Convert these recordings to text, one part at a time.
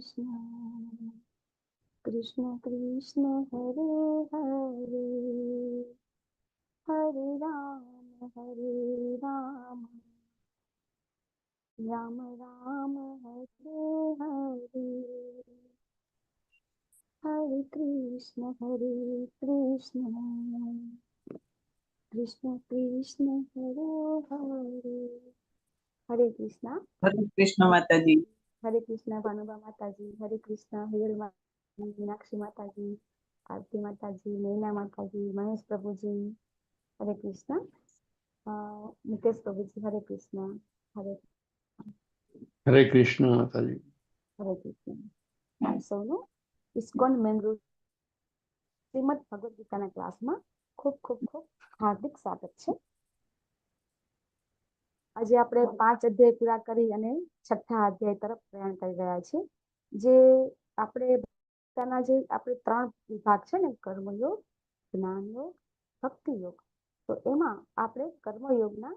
કૃષ્ણ. કૃષ્ણ કૃષ્ણ હરે હરે, હરે રામ રામ રામ હરે હરે, હરે કૃષ્ણ કૃષ્ણ કૃષ્ણ હરે હરે. હરે કૃષ્ણ. હરે કૃષ્ણ માતાજી. હરે કૃષ્ણ ભાનુબા માતાજી. હરે કૃષ્ણ હિરલ માતાજી, મીનાક્ષી માતાજી, આરતી માતાજી, નૈના માતાજી, મહેશ પ્રભુજી. હરે કૃષ્ણ. મુકેશ પ્રભુજી. હરે કૃષ્ણ. હરે કૃષ્ણ માતાજી. હરે કૃષ્ણ. સૌનું ઇસ્કોન મેંગ્રુવ શ્રીમદ ભગવદ ગીતાના ક્લાસમાં ખૂબ ખૂબ ખૂબ હાર્દિક સ્વાગત છે. આજે આપણે 5 અધ્યાય પૂરા કરી અને 6થા અધ્યાય તરફ પ્રયાણ કરી રહ્યા છીએ. જે આપણે 3 વિભાગ છે ને, કર્મયોગ, જ્ઞાનયોગ, ભક્તિ યોગ. તો એમાં આપણે કર્મયોગના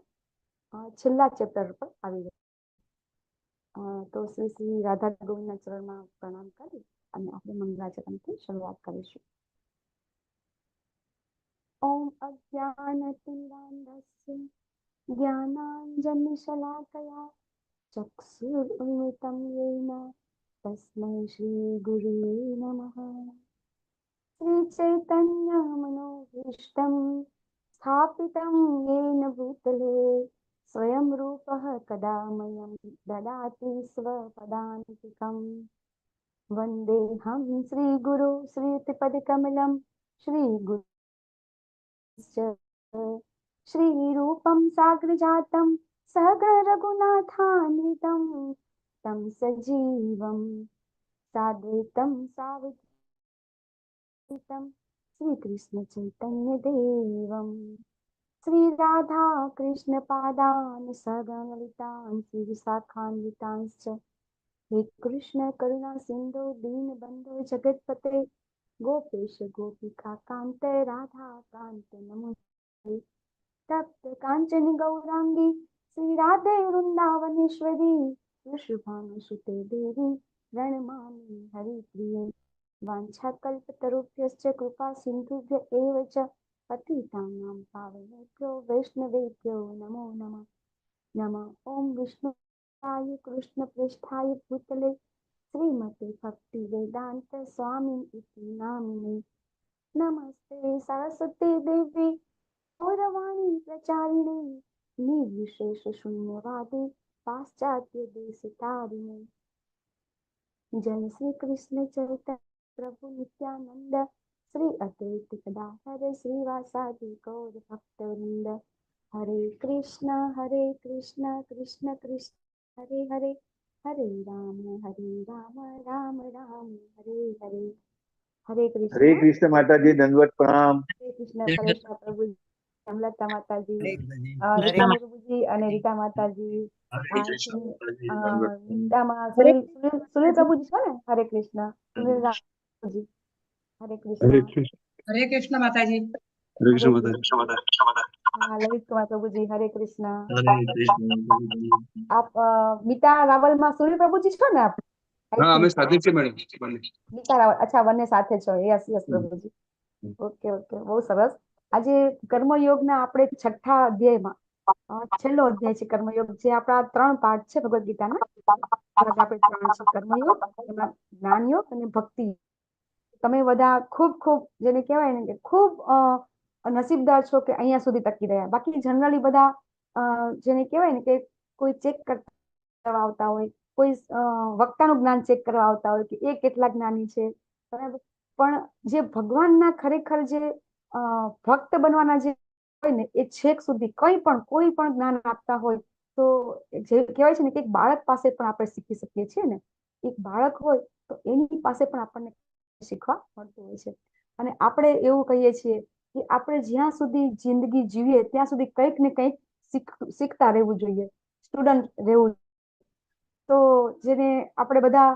છેલ્લા ચેપ્ટર પર આવી ગયા. તો શ્રી શ્રી રાધા ગોવિંદના ચરણમાં પ્રણામ કરી અને આપણે મંગલાચરણથી શરૂઆત કરીશું. ઓમ અજ્ઞાનતિમિરાન્ધસ્ય જ્ઞાનાંજનશલાકયા ચક્ષુરુન્મિલિतं येन તસ્मै શ્રી ગુરુવે નમઃ. શ્રી ચૈતન્યમનોભીષ્ટં સ્થાપિतं येन ભૂતલે સ્વયં રૂપઃ કદા મह्यं દદાતિ સ્વપદાન્તિકં. વંદેહં શ્રીગુરો શ્રીયુતપદકમलं શ્રીગુરુશ્ચ શ્રીરૂપં સાગ્રજાतं સગર રઘુનાથાન્વિतं तं સજીવં સાદ્વૈतं સાવધૂतं શ્રી કૃષ્ણ ચૈતન્ય દેવમ શ્રી રાધા કૃષ્ણ પાદાન સગણલિતાન શ્રી વિશાખાન્વિતાંશ્ચ હે કૃષ્ણ કરુણા સિંધુ દીનબંધુ જગતપતે ગોપેશ ગોપિકા કાંત રાધા કાંત નમોસ્તે. તપ્ત કાંચન ગૌરાંગી શ્રી રાધે વૃંદાવનેશ્વરી વૃષભાનુસુતે દેવી પ્રણમામિ હરિપ્રિયે. વાંછાકલ્પતરુભ્યશ્ચ કૃપા સિંધુભ્ય એવ ચ પતિતાનાં પાવનેભ્યો વૈષ્ણવેભ્યો નમો નમઃ. નમઃ ઓમ વિષ્ણુપાય કૃષ્ણ પૃષ્ઠાય ભૂતલે શ્રીમતે ભક્તિ વેદાંત સ્વામી ઇતિ નામિને. નમસ્તે સરસ્વતી દેવી ગૌરવાણી પ્રચારિણે નિર્વિશેષ શૂન્યવાદી પાશ્ચાત્ય દેશતારિણે. જય શ્રી કૃષ્ણ ચૈતન્ય પ્રભુ નિત્યાનંદ શ્રી અદ્વૈત ગદાધર શ્રીવાસાદિ ગૌર ભક્તવૃંદ. હરે કૃષ્ણ કૃષ્ણ કૃષ્ણ હરે હરે, હરે રામ રામ રામ હરે હરે. હરે કૃષ્ણ. હરે કૃષ્ણ માતાજી, દંડવત પ્રણામ. હરે કૃષ્ણ પરેશના પ્રભુજી, અમલતા માતાજી, રીટા પ્રભુજી અને રીટા માતાજી. રીટામાં સુનિલ પ્રભુજી છો ને? હરે કૃષ્ણ. સુનિલ રામજી. હરે કૃષ્ણ. હરે કૃષ્ણ માતાજી. હરે કૃષ્ણ માતાજી. લલિત કુમાર પ્રભુજી. હરે કૃષ્ણ. આપ મીતા રાવલમાં સુનિલ પ્રભુજી છો ને? આપ હા, અમે સાથે છે મેડમ. મીતા રાવલ, અચ્છા, બંને સાથે છો. યસ પ્રભુજી. ઓકે, બહુ સરસ. આજે કર્મયોગના આપણે 6થા અધ્યાયમાં છેલ્લો અધ્યાય છે કર્મયોગ, જે આપણા 3 પાઠ છે ભગવદ ગીતાના. આપણે 3 છે કર્મયોગ, એમાં જ્ઞાનયોગ અને ભક્તિ. તમે બધા ખૂબ જેને કહેવાય ને કે ખૂબ નસીબદાર છો કે અહીંયા સુધી ટકી રહ્યા. બાકી જનરલી બધા જેને કહેવાય ને કે કોઈ ચેક કરવા આવતા હોય, કોઈ વક્તાનું જ્ઞાન ચેક કરવા આવતા હોય કે એ કેટલા જ્ઞાની છે, બરાબર. પણ જે ભગવાનના ખરેખર જે ભક્ત બનવાના જે હોય ને, એ છેક સુધી કોઈ પણ જ્ઞાન આપતા હોય તો જે કહેવાય છે ને કે એક બાળક પાસે પણ આપણે શીખી શકીએ છીએ ને. એક બાળક હોય તો એની પાસે પણ આપણને શીખવા મળતું હોય છે. અને આપણે એવું કહીએ છીએ કે આપણે જ્યાં સુધી જિંદગી જીવીએ ત્યાં સુધી કંઈક ને કંઈક શીખતા રહેવું જોઈએ, સ્ટુડન્ટ રહેવું. તો જેને આપણે બધા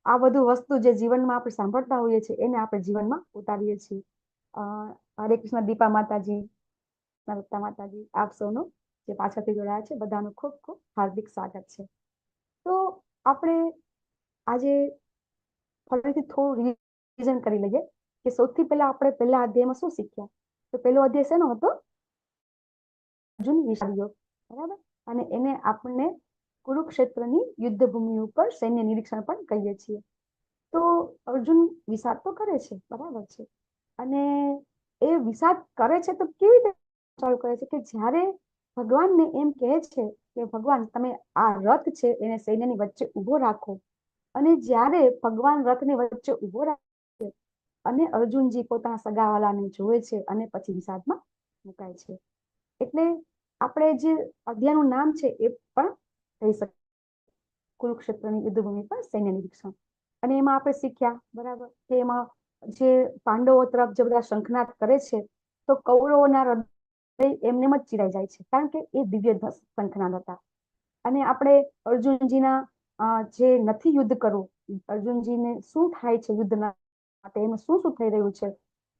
આ બધું વસ્તુ જે જીવનમાં આપણે સાંભળતા હોઈએ છીએ એને આપણે જીવનમાં ઉતારીએ છીએ. હરે કૃષ્ણ. દીપા માતાજી, નવતા માતાજી, આપ સૌનું જે પાછળથી જોડાયા છે બધાનું ખૂબ ખૂબ હાર્દિક સ્વાગત છે. તો આપણે આજે ફરીથી થોડું રિવિઝન કરી લઈએ કે સૌથી પહેલા આપણે પહેલા અધ્યાયમાં શું શીખ્યા. તો પહેલો અધ્યાય શેનો હતો? અર્જુન વિષાદ યોગ, બરાબર. અને એને આપણને કુરુક્ષેત્રની યુદ્ધ ભૂમિ ઉપર સૈન્ય નિરીક્ષણ પણ કહીએ છીએ. તો અર્જુન વિષાદ તો કરે છે, બરાબર છે. અને એ વિષાદ કરે છે તો કેવી રીતે ચાલુ કરે છે કે જ્યારે ભગવાનને એમ કહે છે કે ભગવાન તમે આ રથ છે એને સૈન્યની વચ્ચે ઉભો રાખો, અને જ્યારે ભગવાન રથની વચ્ચે ઉભો રાખે અને અર્જુનજી પોતાના સગાવાલાને જોવે છે અને પછી વિષાદમાં મુકાય છે. એટલે આપણે જે અધ્યાયનું નામ છે એ પણ કહી શકીએ, કુરુક્ષેત્રની યુદ્ધભૂમિ પર સૈન્ય નિરીક્ષણ. અને એમાં આપણે શીખ્યા, બરાબર, કે એમાં જે પાંડવો તરફ જે બધા શંખનાદ કરે છે તો કૌરવોના હૃદય એમને જ ચીરાઈ જાય છે, કારણ કે એ દિવ્ય શંખનાદ હતા. અને આપણે અર્જુનજીના જે નથી યુદ્ધ કરવું, અર્જુનજીને શું થાય છે યુદ્ધના માટે, એમાં શું શું થઈ રહ્યું છે,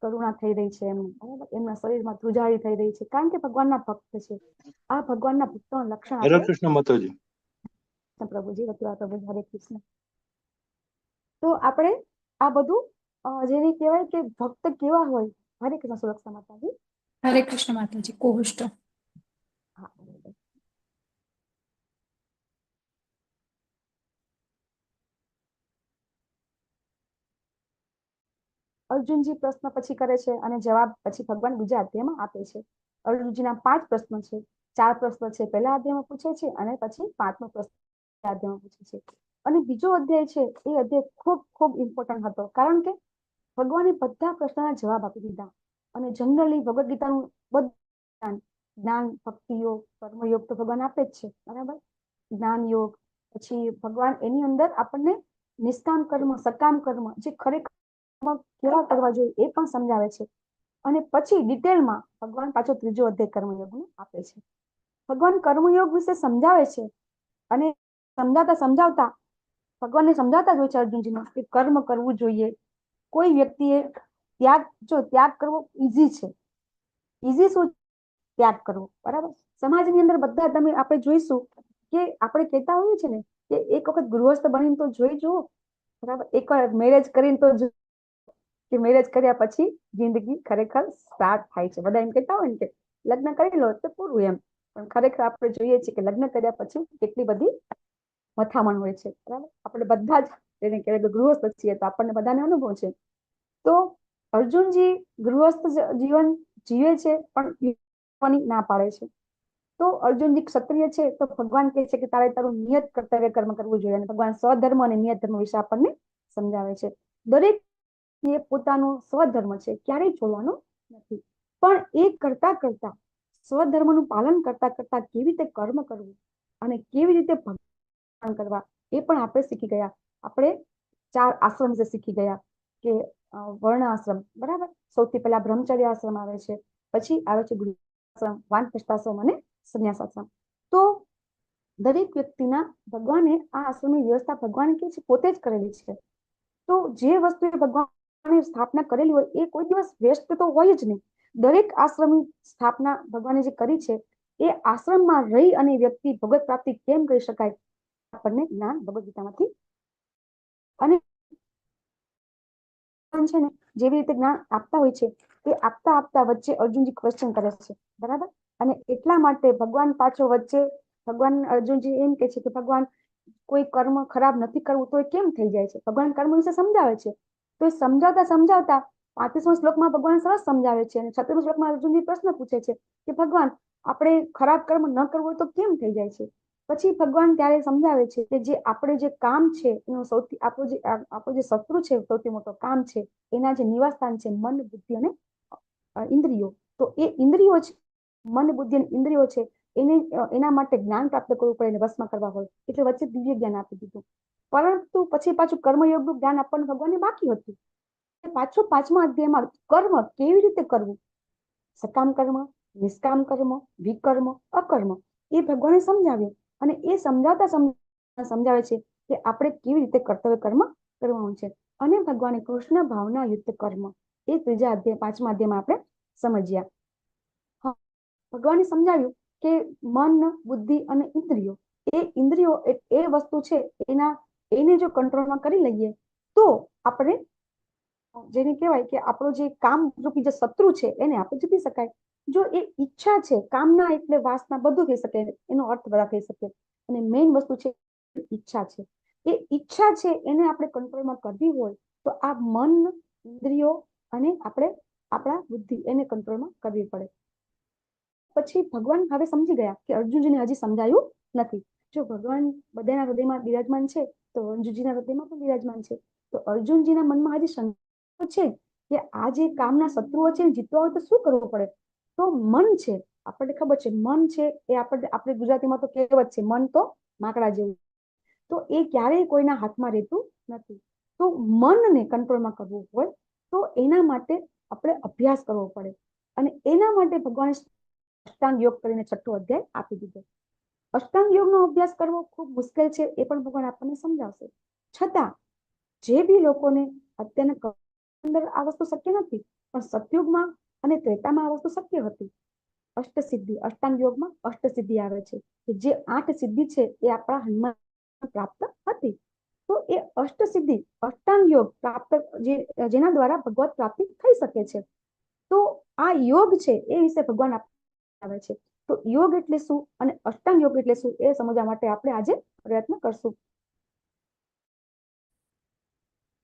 કરુણા થઈ રહી છે એમને, બરાબર, એમના શરીરમાં ધ્રુજારી થઈ રહી છે, કારણ કે ભગવાનના ભક્ત છે. આ ભગવાનના ભક્તોનું લક્ષણ હરે આપણે કૃષ્ણ માતાજી. પ્રભુજી રતિવા પ્રભુ હરે કૃષ્ણ. તો આપણે આ બધું જેને કહેવાય કે ભક્ત કેવા હોય. હરે કૃષ્ણ સુરક્ષા માતાજી. હરે કૃષ્ણ માતાજી. કોષ્ટ. હા, બરાબર. અર્જુનજી પ્રશ્ન પછી કરે છે અને જવાબ પછી ભગવાન બીજા અધ્યાયમાં આપે છે. અર્જુનજીના 5 પ્રશ્નો છે. 4 પ્રશ્નો છે પહેલા અધ્યાયમાં પૂછે છે અને પછી 5મો પ્રશ્ન અધ્યાયમાં પૂછે છે. અને બીજો અધ્યાય છે એ અધ્યાય ખૂબ ખૂબ ઇમ્પોર્ટન્ટ હતો, કારણ કે ભગવાને બધા પ્રશ્નોના જવાબ આપી દીધા. અને જનરલી ભગવદ ગીતાનું બધું જ્ઞાન, ભક્તિ યોગ, કર્મયોગ તો ભગવાન આપે જ છે, બરાબર. જ્ઞાન યોગ, પછી ભગવાન એની અંદર આપણને નિષ્કામ કર્મ, સકામ કર્મ જે ખરેખર કેવા કરવા જોઈએ એ પણ સમજાવે છે. અને પછી ડિટેલમાં ભગવાન પાછો ત્રીજો અધ્યાય કર્મયોગનો આપે છે. ભગવાન કર્મયોગ વિશે સમજાવે છે અને સમજાવતા ભગવાનને સમજાવતા જ હોય છે અર્જુનજીને કે કર્મ કરવું જોઈએ. કોઈ વ્યક્તિએ ત્યાગ કરવો ઈઝી છે. ઈઝી શું? ત્યાગ કરવો, બરાબર. સમાજની અંદર બધા આપણે જોઈશું કે આપણે કહેતા હોઈએ છીએ ને કે એક વખત ગૃહસ્થ બનીને તો જોઈ જુઓ, બરાબર. એક વાર મેરેજ કરીને તો કે મેરેજ કર્યા પછી જિંદગી ખરેખર સ્ટાર્ટ થાય છે. બધા એમ કહેતા હોય ને કે લગ્ન કરી લો તો પૂરું એમ, પણ ખરેખર આપણે જોઈએ છીએ કે લગ્ન કર્યા પછી કેટલી બધી મથામણ હોય છે, બરાબર. આપણે બધા જ એને કહેવાય ગૃહસ્થ છીએ તો આપણને બધાને અનુભવ છે. તો અર્જુનજી ગૃહસ્થ જીવન જીવે છે પણ ના પાડે છે. તો અર્જુનજી ક્ષત્રિય છે તો ભગવાન કહે છે કે તારે તારું નિયત કર્તવ્ય કર્મ કરવું જોઈએ. અને ભગવાન સ્વધર્મ અને નિયત ધર્મ વિશે આપણને સમજાવે છે. દરેક એ પોતાનું સ્વધર્મ છે, ક્યારેય છોડવાનો નથી. પણ એ કરતા કરતા સ્વધર્મનું પાલન કરતા કરતા કેવી રીતે કર્મ કરવું અને કેવી રીતે ભગવાન કરવા એ પણ આપણે શીખી ગયા. આપણે 4 આશ્રમ વિશે શીખી ગયા કે વર્ણ આશ્રમ, બરાબર. સૌથી પહેલા બ્રહ્મચર્ય આશ્રમ આવે છે, પછી આવે છે ગૃહસ્થાશ્રમ, વાનપ્રસ્થાશ્રમ અને સંન્યાસાશ્રમ. તો દરેક વ્યક્તિના ભગવાને આ આશ્રમની વ્યવસ્થા ભગવાન કે છે પોતે જ કરેલી છે. તો જે વસ્તુ ભગવાને સ્થાપના કરેલી હોય એ કોઈ દિવસ વેસ્ટ તો હોય જ નહીં. દરેક આશ્રમની સ્થાપના ભગવાને જે કરી છે એ આશ્રમમાં રહી અને વ્યક્તિ ભગવત પ્રાપ્તિ કેમ કરી શકાય આપણને જ્ઞાન ભગવદ ગીતામાંથી. અને છે ને જેવી રીતે જ્ઞાન આપતા હોય છે તે આપતા આપતા વચ્ચે અર્જુનજી ક્વેશ્ચન કરે છે, બરાબર. અને એટલા માટે ભગવાન પાછો વચ્ચે ભગવાન અર્જુનજી એમ કે છે કે ભગવાન કોઈ કર્મ ખરાબ નથી કરવું તો એ કેમ થઈ જાય છે. ભગવાન કર્મ વિશે સમજાવે છે. તો સમજાવતા 35મા શ્લોકમાં ભગવાન સરસ સમજાવે છે અને 36મા શ્લોકમાં અર્જુનજી પ્રશ્ન પૂછે છે કે ભગવાન આપણે ખરાબ કર્મ ન કરવું હોય તો કેમ થઈ જાય છે. પછી ભગવાન ત્યારે સમજાવે છે કે જે આપણે જે કામ છે એનો સૌથી આપણો જે શત્રુ છે સૌથી મોટો કામ છે એના જે નિવાસસ્થાન છે મન, બુદ્ધિ અને ઇન્દ્રિયો. તો એ ઇન્દ્રિયો છે, મન, બુદ્ધિ અને ઇન્દ્રિયો છે, એના માટે જ્ઞાન પ્રાપ્ત કરવું પડે, એને વશમાં કરવા હોય એટલે વચ્ચે દિવ્ય જ્ઞાન આપી દીધું. પરંતુ પછી પાછું કર્મયોગનું જ્ઞાન આપણને ભગવાનને બાકી હતું. પાછું 5મા અધ્યાયમાં કર્મ કેવી રીતે કરવું, સકામ કર્મ, નિષ્કામ કર્મ, વિકર્મ, અકર્મ એ ભગવાને સમજાવ્યું. અને એ સમજાવતા સમજાવે છે કે આપણે કેવી રીતે કર્તવ્ય કર્મ કરવાનું છે. અને ભગવાને કૃષ્ણ ભાવના યુક્ત કર્મ એ 3જા અધ્યાય 5મા અધ્યાયમાં આપણે સમજ્યા. ભગવાને સમજાવ્યું કે મન, બુદ્ધિ અને ઇન્દ્રિયો એ વસ્તુ છે એને જો કંટ્રોલમાં કરી લઈએ તો આપણે જેને કહેવાય કે આપણો જે કામ રૂપી જે શત્રુ છે એને આપણે જીતી શકાય. જો એ ઈચ્છા છે, કામના એટલે વાસના બધું થઈ શકે, એનો અર્થ બધા થઈ શકે, અને મેઇન વસ્તુ છે ઈચ્છા છે. એ ઈચ્છા છે એને આપણે કંટ્રોલમાં કરવી હોય તો આ મન, ઇન્દ્રિયો અને આપણે આપણા બુદ્ધિ એને કંટ્રોલમાં કરવી પડે. પછી ભગવાન હવે સમજી ગયા કે અર્જુનજીને હજી સમજાયું નથી. જો ભગવાન બધાના હૃદયમાં બિરાજમાન છે તો અર્જુનજીના હૃદયમાં પણ બિરાજમાન છે. તો અર્જુનજીના મનમાં હજી શંકા છે કે આ જે કામના શત્રુઓ છે જીતવા હોય તો શું કરવું પડે. તો મન છે, આપણને ખબર છે મન છે એ આપણે ગુજરાતીમાં તો કહેવત છે, મન તો માકડા જેવું. તો એ ક્યારેય કોઈના હાથમાં રહેતું નથી. તો મનને કંટ્રોલમાં કરવું હોય તો એના માટે આપણે અભ્યાસ કરવો પડે, અને એના માટે ભગવાને અષ્ટાંગ યોગ કરીને 6થો અધ્યાય આપી દીધો. અષ્ટાંગ યોગનો અભ્યાસ કરવો ખૂબ મુશ્કેલ છે, એ પણ ભગવાન આપણને સમજાવશે. છતાં જે બી લોકોને અત્યારના અંદર આ વસ્તુ શક્ય નથી, પણ સતયુગમાં અને ત્રેતામાં આ વસ્તુ શક્ય હતી. અષ્ટસિદ્ધિ, અષ્ટાંગ યોગમાં અષ્ટસિદ્ધિ આવે છે કે જે 8 સિદ્ધિ છે એ આપણા હનુમાન પ્રાપ્ત હતી. તો એ અષ્ટસિદ્ધિ, અષ્ટાંગ યોગ પ્રાપ્ત જેના દ્વારા ભગવત પ્રાપ્તિ થઈ શકે છે. તો આ યોગ છે એ વિશે ભગવાન આવે છે. તો યોગ એટલે શું અને અષ્ટાંગ યોગ એટલે શું એ સમજવા માટે આપણે આજે પ્રયત્ન કરશું.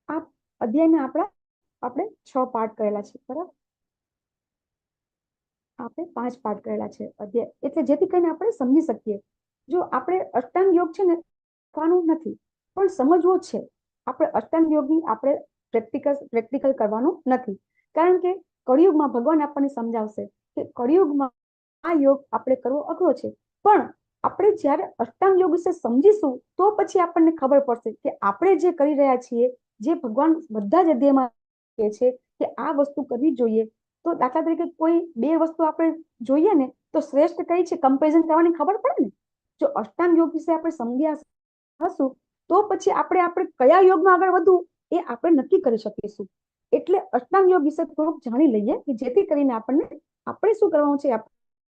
આ અધ્યાયના આપણે 6 પાઠ કરેલા છે, બરાબર? આપણે 5 પાઠ કરેલા છે અધ્યાય, એટલે જેથી કરીને આપણે સમજી શકીએ. જો આપણે અષ્ટાંગ યોગ છે ને કરવાનું નથી, પણ સમજવું છે. આપણે અષ્ટાંગ યોગની આપણે પ્રેક્ટિકલ કરવાનું નથી, કારણ કે કળિયુગમાં ભગવાન આપણને સમજાવશે કે કળિયુગમાં આ યોગ આપણે કરવો અઘરો છે. પણ આપણે જ્યારે અષ્ટાંગ યોગ વિશે સમજીશું તો પછી આપણને ખબર પડશે કે આપણે જે કરી રહ્યા છીએ, જે ભગવાન બધા જ અધ્યાયમાં કહે છે કે આ વસ્તુ કરવી જોઈએ. તો દાખલા તરીકે કોઈ 2 વસ્તુ આપણે જોઈએ ને તો શ્રેષ્ઠ કઈ છે કમ્પેરિઝન કરવાની ખબર પડે ને. જો અષ્ટાંગ યોગ વિશે આપણે સમજ્યા હશું તો પછી આપણે કયા યોગમાં આગળ વધવું એ આપણે નક્કી કરી શકીશું. એટલે અષ્ટાંગ યોગ વિશે થોડુંક જાણી લઈએ કે જેથી કરીને આપણે શું કરવાનું છે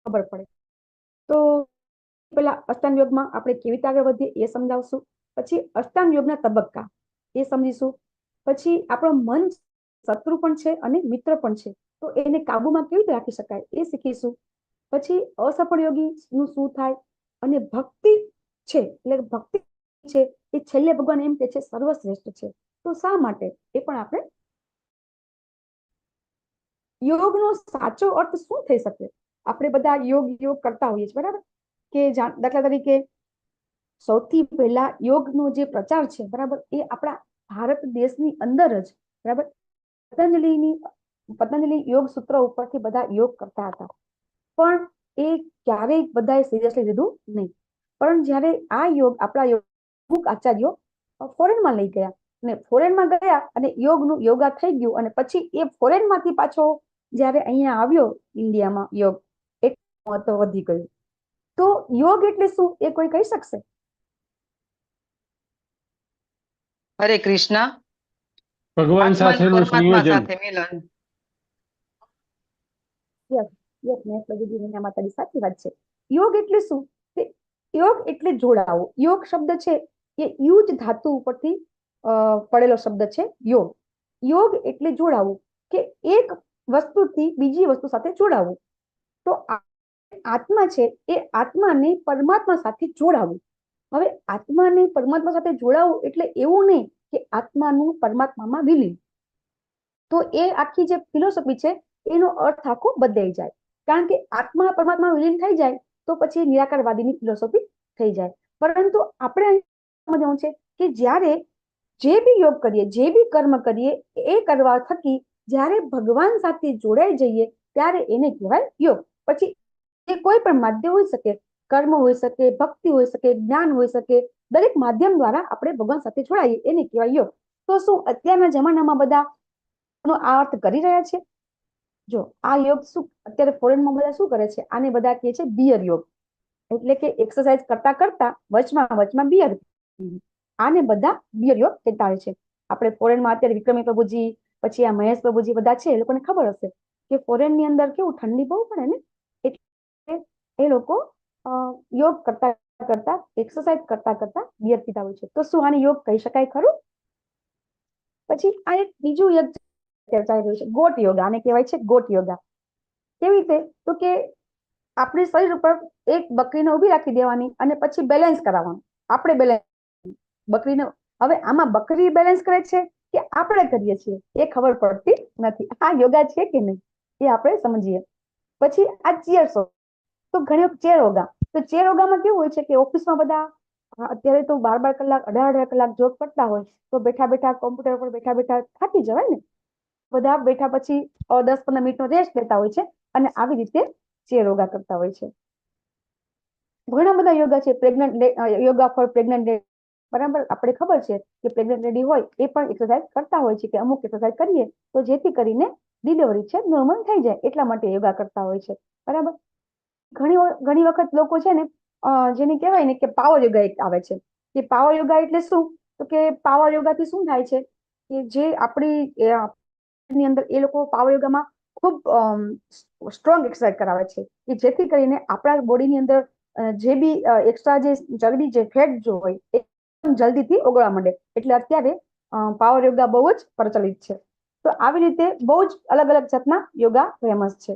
ખબર પડે. તો પેલા અષ્ટાંગ યોગમાં આપણે કેવી રીતે આગળ વધીએ એ સમજાવશું. પછી અષ્ટાંગ યોગના તબક્કા એ સમજીશું. પછી આપણો મન શત્રુ પણ છે અને મિત્ર પણ છે, તો એને કાબુમાં કેવી રીતે રાખી શકાય એ શીખીશું. પછી અસફળ યોગી નું શું થાય, અને ભક્તિ છે એટલે ભક્તિ છે એ છેલ્લે ભગવાન એમ કે છે સર્વશ્રેષ્ઠ છે. તો શા માટે એ પણ આપણે, યોગનો સાચો અર્થ શું થઈ શકે. આપણે બધા યોગ કરતા હોઈએ છીએ, બરાબર? કે દાખલા તરીકે સૌથી પહેલા યોગનો જે પ્રચાર છે, બરાબર, એ આપણા ભારત દેશની અંદર જ, બરાબર, પતંજલિ યોગ સૂત્ર ઉપરથી બધા યોગ કરતા હતા. પણ એ ક્યારેય બધાએ સિરિયસલી લીધું નહીં. પણ જ્યારે આ યોગ આપણા અમુક આચાર્યો ફોરેનમાં લઈ ગયા, અને ફોરેનમાં ગયા અને યોગા થઈ ગયું, અને પછી એ ફોરેનમાંથી પાછો જ્યારે અહીંયા આવ્યો ઇન્ડિયામાં યોગ, એક મહત્વ વધી ગયું. તો યોગ એટલે શું એ કોઈ કહી શકશે? હરે કૃષ્ણ. ભગવાન સાથેનું પરમાત્મા સંયોજન. સાથે મિલન. માતાજી સાચી વાત છે. યોગ એટલે શું? યોગ એટલે જોડાવો. યોગ શબ્દ છે એ યુજ ધાતુ ઉપરથી પડેલો શબ્દ છે યોગ. યોગ એટલે જોડાવું, કે એક વસ્તુથી બીજી વસ્તુ સાથે જોડાવું. તો આત્મા છે એ આત્માને પરમાત્મા સાથે જોડાવું. હવે આત્માને પરમાત્મા સાથે જોડાવું એટલે એવું નહીં કે આત્માનું પરમાત્મામાં વિલીન. તો એ આખી જે ફિલોસોફી છે એનો અર્થ આખો બદલાઈ જાય. કારણ કે આત્મા પરમાત્મા વિલીન થઈ જાય તો પછી નિરાકારવાદીની ફિલોસોફી થઈ જાય. પરંતુ આપણે સમજવું છે કે જ્યારે જે બી યોગ કરીએ, જે બી કર્મ કરીએ, એ કરવા થકી જ્યારે ભગવાન સાથે જોડાઈ જઈએ ત્યારે એને કહેવાય યોગ. પછી એ કોઈ પણ માધ્યમ હોઈ શકે, કર્મ હોઈ શકે, ભક્તિ હોઈ શકે, જ્ઞાન હોઈ શકે, દરેક માધ્યમ દ્વારા આપણે ભગવાન સાથે જોડાઈએ એને કહેવાય યોગ. તો શું અત્યારના જમાનામાં બધા આ અર્થ કરી રહ્યા છે? જો આ યોગ શું અત્યારે ફોરેનમાં બધા શું કરે છે, આને બધા કહે છે બિયર યોગ. એટલે કે એક્સરસાઇઝ કરતા કરતા વચમાં બિયર. આને બધા બિયર યોગ કહેતા હોય છે. આપણે ફોરેનમાં અત્યારે વિક્રમી પ્રભુજી, પછી આ મહેશ પ્રભુજી બધા છે, એ લોકોને ખબર હશે કે ફોરેનની અંદર કેવું ઠંડી બહુ પડે ને, એટલે એ લોકો યોગ કરતા કરતા, એક્સરસાઇઝ કરતા કરતા બિયર પીતા હોય છે. તો શું આને યોગ કહી શકાય ખરું? પછી આ એક બીજું એક ચાલી રહ્યું છે ગોટ યોગા, આને કહેવાય છે ગોટ યોગા. કેવી રીતે? તો કે આપણી શરીર ઉપર એક બકરીને ઊભી રાખી દેવાની અને પછી બેલેન્સ કરાવવાનું. આપણે બેલેન્સ બકરીને, હવે આમાં બકરી બેલેન્સ કરે છે કે આપણે કરીએ છીએ એ ખબર પડતી નથી. આ યોગા છે કે નહીં એ આપણે સમજીએ. પછી આ ચેર તો ઘણી ચેર યોગા. તો ચેર યોગામાં કેવું હોય છે કે ઓફિસમાં બધા અત્યારે તો 12 કલાક 18 કલાક જોબ કરતા હોય, તો બેઠા બેઠા કોમ્પ્યુટર પર બેઠા બેઠા થાકી જવાય ને. બધા બેઠા પછી 10-15 મિનિટનો રેસ્ટ લેતા હોય છે અને આવી રીતે ચેર યોગા કરતા હોય છે. ઘણા બધા યોગા છે. યોગા ફોર પ્રેગ્નન્ટ, બરાબર. આપણે ખબર છે કે પ્રેગ્નન્ટ લેડી હોય એ પણ એક્સરસાઇઝ કરતા હોય છે કે અમુક એક્સરસાઇઝ કરીએ તો જેથી કરીને ડિલિવરી છે નોર્મલ થઈ જાય, એટલા માટે યોગા કરતા હોય છે, બરાબર. ઘણી વખત લોકો છે ને જેને કહેવાય ને કે પાવર યોગા એક આવે છે. કે પાવર યોગા એટલે શું? તો કે પાવર યોગાથી શું થાય છે કે જે આપણી અંદર એ લોકો પાવર યોગામાં ખૂબ સ્ટ્રોંગ એક્સરસાઇઝ કરાવે છે કે જેથી કરીને આપણા બોડીની અંદર જે બી એક્સ્ટ્રા જે ચરબી, જે ફેટ જો હોય એ જલ્દીથી ઓગળવા માંડે. એટલે અત્યારે પાવર યોગા બહુ જ પ્રચલિત છે. તો આવી રીતે બહુ જ અલગ અલગ જાતના યોગા ફેમસ છે.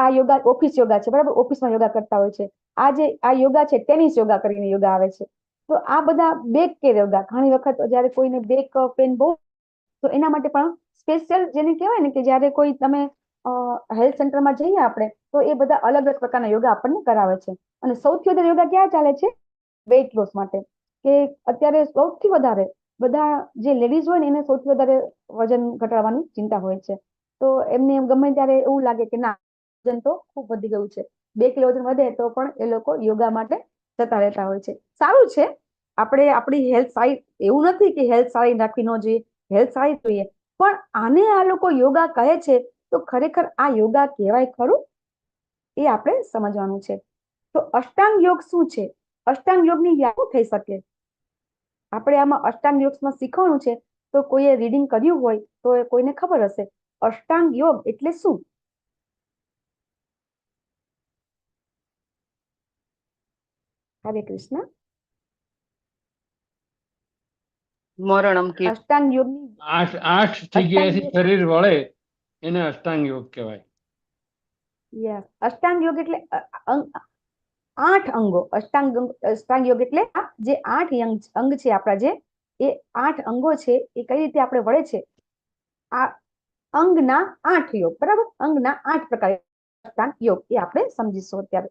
આ યોગા ઓફિસ યોગા છે, બરાબર. ઓફિસમાં યોગા કરતા હોય છે. આ યોગા છે ટેનિસ યોગા કરીને યોગા આવે છે. તો આ બધા બેક કેર યોગા. ઘણી વખત જયારે કોઈને બેક પેન બહુ, તો એના માટે પણ સ્પેશિયલ જેને કહેવાય ને કે જયારે કોઈ તમે હેલ્થ સેન્ટરમાં જઈએ આપણે, તો એ બધા અલગ અલગ પ્રકારના યોગા આપણને કરાવે છે. અને સૌથી વધારે યોગા ક્યાં ચાલે છે? વેઇટ લોસ માટે. કે અત્યારે સૌથી વધારે બધા જે લેડીઝ હોય ને એને સૌથી વધારે વજન ઘટાડવાની ચિંતા હોય છે. તો એમને ગમે ત્યારે એવું લાગે કે ના, વજન તો ખૂબ વધી ગયું છે. 2 કિલો વજન વધે તો પણ એ લોકો યોગા માટે જતા રહેતા હોય છે. સારું છે, આપણે આપણી હેલ્થ સારી, એવું નથી કે હેલ્થ સારી રાખવી ન જોઈએ, હેલ્થ સારી જોઈએ, પણ આને આ લોકો યોગા કહે છે તો ખરેખર આ યોગા કહેવાય ખરું? એ આપણે સમજવાનું છે. તો અષ્ટાંગ યોગ શું છે? અષ્ટાંગ યોગની વ્યાખ્યા થઈ શકે. આપણે આમાં અષ્ટાંગ યોગમાં શીખવાનું છે, તો કોઈએ રીડિંગ કર્યું હોય તો કોઈને ખબર હશે અષ્ટાંગ યોગ એટલે શું. હરે કૃષ્ણ. મરણમ કે અષ્ટાંગ યોગની 8 જગ્યાએથી શરીર વળે એને અષ્ટાંગ યોગ કહેવાય. અષ્ટાંગ યોગ એટલે 8 અંગો. અષ્ટાંગ યોગ એટલે જે 8 અંગ છે આપણા, જે એ 8 અંગો છે એ કઈ રીતે આપણે વળે છે. આ અંગના 8 યોગ, બરાબર. અંગના 8 પ્રકાર અષ્ટાંગ યોગ એ આપણે સમજીશું અત્યારે.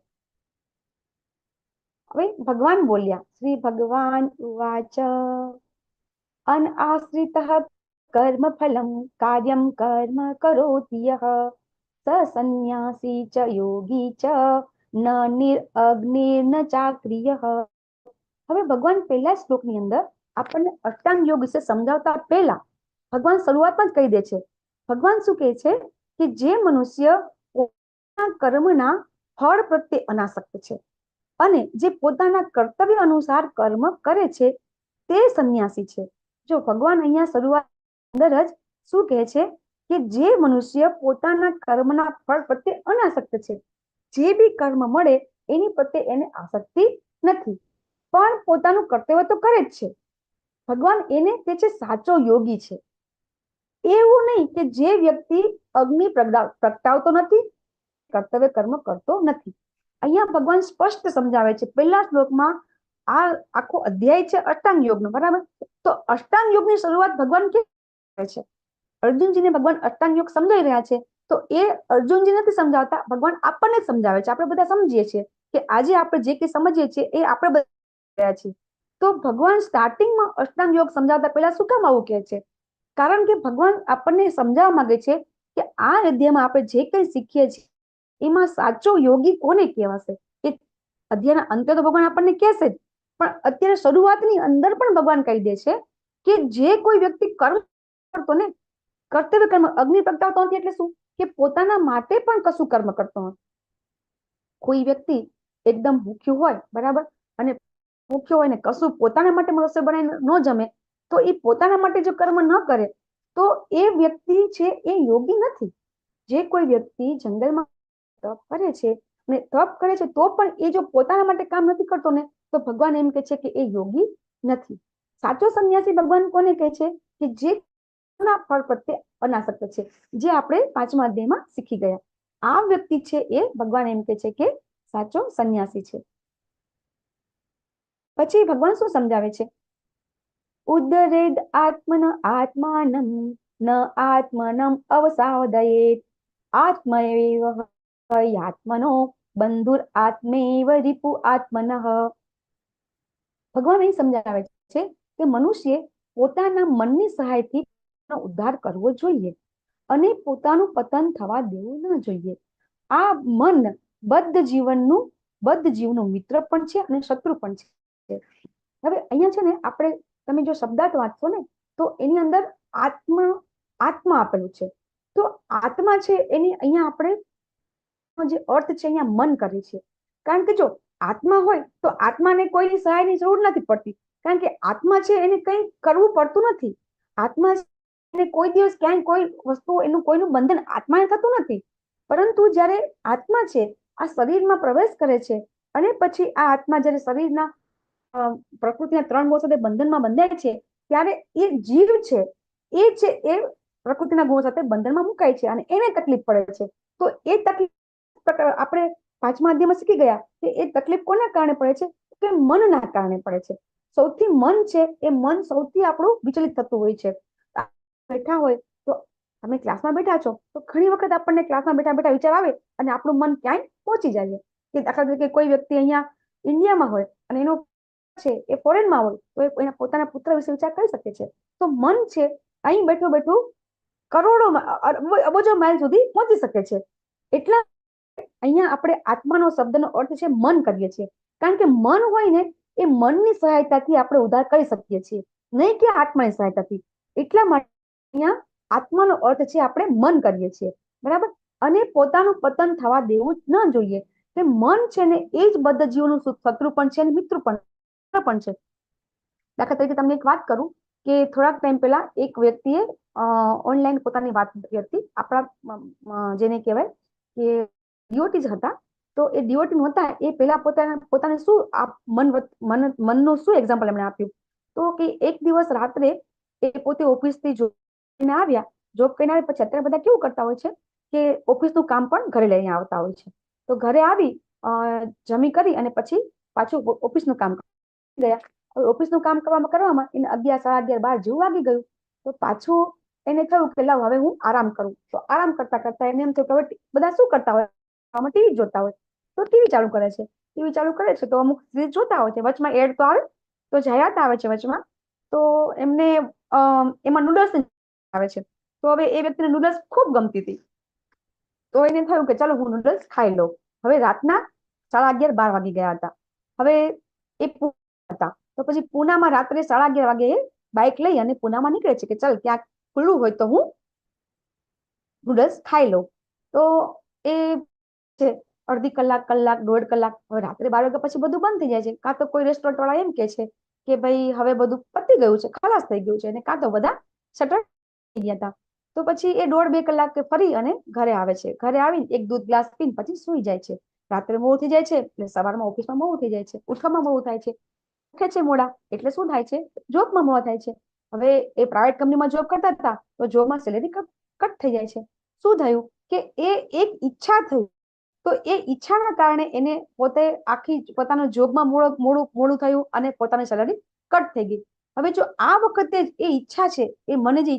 હવે ભગવાન બોલ્યા, શ્રી ભગવાન ઉવાચ અનઆશ્રિતઃ કર્મ ફલમ કાર્યમ કર્મ કરોતિ યઃ સ સંન્યાસી ચ યોગી ચ ન નિરગ્નિર્ન ચાક્રિયઃ. હવે ભગવાન પહેલા શ્લોકની અંદર આપણને અષ્ટાંગ યોગ વિશે સમજાવતા પહેલા ભગવાન શરૂઆતમાં જ કહી દે છે. ભગવાન શું કહે છે કે જે મનુષ્ય પોતાના કર્મના ફળ પ્રત્યે અનાસક્ત છે અને જે પોતાના કર્તવ્ય અનુસાર કર્મ કરે છે તે સંન્યાસી છે. જો ભગવાન અહીંયા શરૂઆત અંદર જ શું કહે છે કે જે મનુષ્ય પોતાના કર્મના ફળ પ્રત્યે અનાસક્ત છે, જે બી કર્મ મળે એની પ્રત્યે એને આસક્તિ નથી, પણ પોતાનું કર્તવ્ય તો કરે જ છે. ભગવાન એને કહે છે સાચો યોગી છે. એવું નહીં કે જે વ્યક્તિ અગ્નિ પ્રગટાવતો નથી, કર્તવ્ય કર્મ કરતો નથી. અહીંયા ભગવાન સ્પષ્ટ સમજાવે છે. પહેલા શ્લોકમાં આ આખો અધ્યાય છે અષ્ટાંગ યોગનો, બરાબર. તો અષ્ટાંગ યોગની શરૂઆત ભગવાન કે છે? અર્જુનજીને ભગવાન અષ્ટાંગ યોગ સમજાવી રહ્યા છે, તો એ અર્જુનજી નથી સમજાવતા, ભગવાન આપણને જ સમજાવે છે. આપણે બધા સમજીએ છીએ કે આજે આપણે જે કંઈ સમજીએ છીએ એ આપણે બધા રહ્યા છીએ. તો ભગવાન સ્ટાર્ટિંગમાં અષ્ટાંગ યોગ સમજાવતા પહેલા શું કામ આવું કહે છે? કારણ કે ભગવાન આપણને સમજાવવા માંગે છે કે આ અધ્યાયમાં આપણે જે કંઈ શીખીએ છીએ એમાં સાચો યોગી કોને કહેવાશે. એ અધ્યાયના અંતે તો ભગવાન આપણને કહેશે જ, પણ અત્યારે શરૂઆતની અંદર પણ ભગવાન કહી દે છે કે જે કોઈ વ્યક્તિ કર્મ કરતો ને, કર્તવ્ય કર્મ, અગ્નિ પ્રગટાવતો નથી એટલે શું કે પોતાના માટે પણ કશું કર્મ કરતો નથી. કોઈ વ્યક્તિ એકદમ ભૂખ્યું હોય, બરાબર, અને ભૂખ્યો હોય ને કશું પોતાના માટે રસોઈ બનાવીને ન જમે, તો એ પોતાના માટે જો કર્મ ન કરે તો એ વ્યક્તિ છે એ યોગી નથી. જે કોઈ વ્યક્તિ જંગલમાં તપ કરે છે ને તપ કરે છે તો પણ એ જો પોતાના માટે કામ નથી કરતો ને, તો ભગવાન એમ કહે છે કે એ યોગી નથી. સાચો સંન્યાસી ભગવાન કોને કહે છે? કે જે ના ફળ પ્રત્યે અનાસક્ત છે, જે આપણે 5મા અધ્યાયમાં શીખી ગયા. આ વ્યક્તિ છે એ ભગવાન એમ કે છે કે સાચો સંન્યાસી છે. પછી ભગવાન શું સમજાવે છે? ઉદ્દરેદ આત્મન આત્માનમ ન આત્મનમ અવસાદયેત આત્મૈવ આત્મનો બંધુર આત્મૈવ રિપુ આત્મનઃ. ભગવાન અહીં સમજાવે છે કે મનુષ્ય પોતાના મનની સહાયથી ઉદ્ધાર કરવો જોઈએ અને પોતાનું પતન થવા દેવું ન જોઈએ. આ મન બદ્ધ જીવનું મિત્ર પણ છે અને શત્રુ પણ છે. હવે અહીંયા છે ને, આપણે તમે જો શબ્દાર્થ વાંચશો ને તો એની અંદર આત્મા આપેલું છે. તો આત્મા છે એની અહીંયા આપણે જે અર્થ છે અહીંયા મન કરે છે. કારણ કે જો આત્મા હોય તો આત્માને કોઈની સહાયની જરૂર નથી પડતી, કારણ કે આત્મા છે એને કંઈ કરવું પડતું નથી. આત્મા એને કોઈ દિવસ ક્યાંય કોઈ વસ્તુ એનું કોઈનું બંધન આત્માને થતું નથી. પરંતુ જ્યારે આત્મા છે આ શરીરમાં પ્રવેશ કરે છે અને પછી આ આત્મા જ્યારે શરીરના પ્રકૃતિના 3 ગુણો સાથે બંધનમાં બંધાય છે, ત્યારે એ જીવ છે એ પ્રકૃતિના ગુણો સાથે બંધનમાં મુકાય છે અને એને તકલીફ પડે છે. તો એ તકલીફ આપણે 5મા અધ્યાયમાં શીખી ગયા કે એ તકલીફ કોના કારણે પડે છે? કે મનના કારણે પડે છે. સૌથી મન છે એ મન સૌથી આપણું વિચલિત થતું હોય છે. બેઠા હોય તો તમે ક્લાસમાં બેઠા છો તો ઘણી વખત આપણને ક્લાસમાં બેઠા બેઠા વિચાર આવે અને આપણું મન ક્યાંય પહોંચી જાય. કે દાખલા તરીકે કોઈ વ્યક્તિ અહીંયા ઇન્ડિયામાં હોય અને એનો છે એ ફોરેનમાં હોય તો એના પોતાના પુત્ર વિશે વિચાર કરી શકે છે. તો મન છે અહીં બેઠું બેઠું કરોડો અબજો માઇલ સુધી પહોંચી શકે છે. એટલા અહીંયા આપણે આત્માનો શબ્દનો અર્થ છે મન કરીએ છીએ, કારણ કે મન હોય ને એ મનની સહાયતાથી આપણે ઉદ્ધાર કરી શકીએ છીએ, નહીં કે આત્માની સહાયતાથી. એટલા માટે અહીંયા આત્માનો અર્થ છે આપણે મન કરીએ છીએ, બરાબર. અને પોતાનું પતન થવા દેવું ન જોઈએ. કે મન છે ને એ જ બદ્ધ જીવનું શત્રુ પણ છે અને મિત્ર પણ છે. દાખલા તરીકે તમને એક વાત કરું કે થોડાક ટાઈમ પહેલા એક વ્યક્તિએ ઓનલાઈન પોતાની વાત કરી હતી. આપણા જેને કહેવાય કે ડિવોટીઝ હતા, તો એ ડિવોટી હતા એ પહેલા પોતાને શું મનનું શું એક્ઝામ્પલ એમણે આપ્યું? તો કે એક દિવસ રાત્રે એ પોતે ઓફિસથી જોઈને આવ્યા. જોબ કરીને આવ્યા પછી અત્યારે બધા કેવું કરતા હોય છે કે ઓફિસનું કામ પણ ઘરે લઈને આવતા હોય છે. તો ઘરે આવી જમી કરી અને પછી પાછું ઓફિસનું કામ ગયા. ઓફિસનું કામ કરવામાં એને 11, 11:30, 12 જેવું વાગી ગયું. તો પાછું એને થયું કે લાવ હવે હું આરામ કરું. તો આરામ કરતા કરતા એને એમ થયું કે હવે બધા શું કરતા હોય? ટીવી જોતા હોય. તો ટીવી ચાલુ કરે છે. ટીવી ચાલુ કરે છે તો અમુક સિરીઝ જોતા હોય છે. વચમાં એડ તો આવે, તો જાહેરાત આવે છે વચમાં. તો એમને એમાં નૂડલ્સ આવે છે. તો હવે એ વ્યક્તિને નૂડલ્સ ખૂબ ગમતી હતી. તો એને થયું કે ચાલો હું નૂડલ્સ ખાઈ લઉં. હવે રાતના 11:30, 12 વાગી ગયા હતા. હવે એ હતા તો પછી પૂનામાં રાત્રે 11:30 વાગે એ બાઇક લઈ અને પૂનામાં નીકળે છે કે ચાલ ક્યાંક ખુલ્લું હોય તો હું નૂડલ્સ ખાઈ લઉં. તો એ છે અડધી કલાક, 1.5 કલાક. હવે રાત્રે 12 વાગ્યા પછી બધું બંધ થઈ જાય છે. કાં તો કોઈ રેસ્ટોરન્ટ વાળા એમ કે છે કે ભાઈ હવે બધું પતી ગયું છે, ખલાસ થઈ ગયું છે, અને કાં તો બધા શટર થઈ ગયા હતા. તો પછી એ 1.5-2 કલાક ફરી અને ઘરે આવે છે. ઘરે આવીને એક દૂધ ગ્લાસ પીને પછી સૂઈ જાય છે. રાત્રે મોડું થઈ જાય છે એટલે સવારમાં ઓફિસમાં મોડું થઈ જાય છે, ઉઠવામાં મોડું થાય છે. ઉઠે છે મોડા એટલે શું થાય છે? જોબમાં મોડા થાય છે. હવે એ પ્રાઇવેટ કંપનીમાં જોબ કરતા હતા તો જોબમાં સેલેરી કટ થઈ જાય છે. શું થયું કે એ એક ઈચ્છા થઈ. તો એ ઈચ્છાના કારણે એને પોતે આખી પોતાના જોબમાં મોડું થયું અને પોતાની સેલેરી કટ થઈ ગઈ. હવે જો આ વખતે એ ઈચ્છા છે, એ મને જે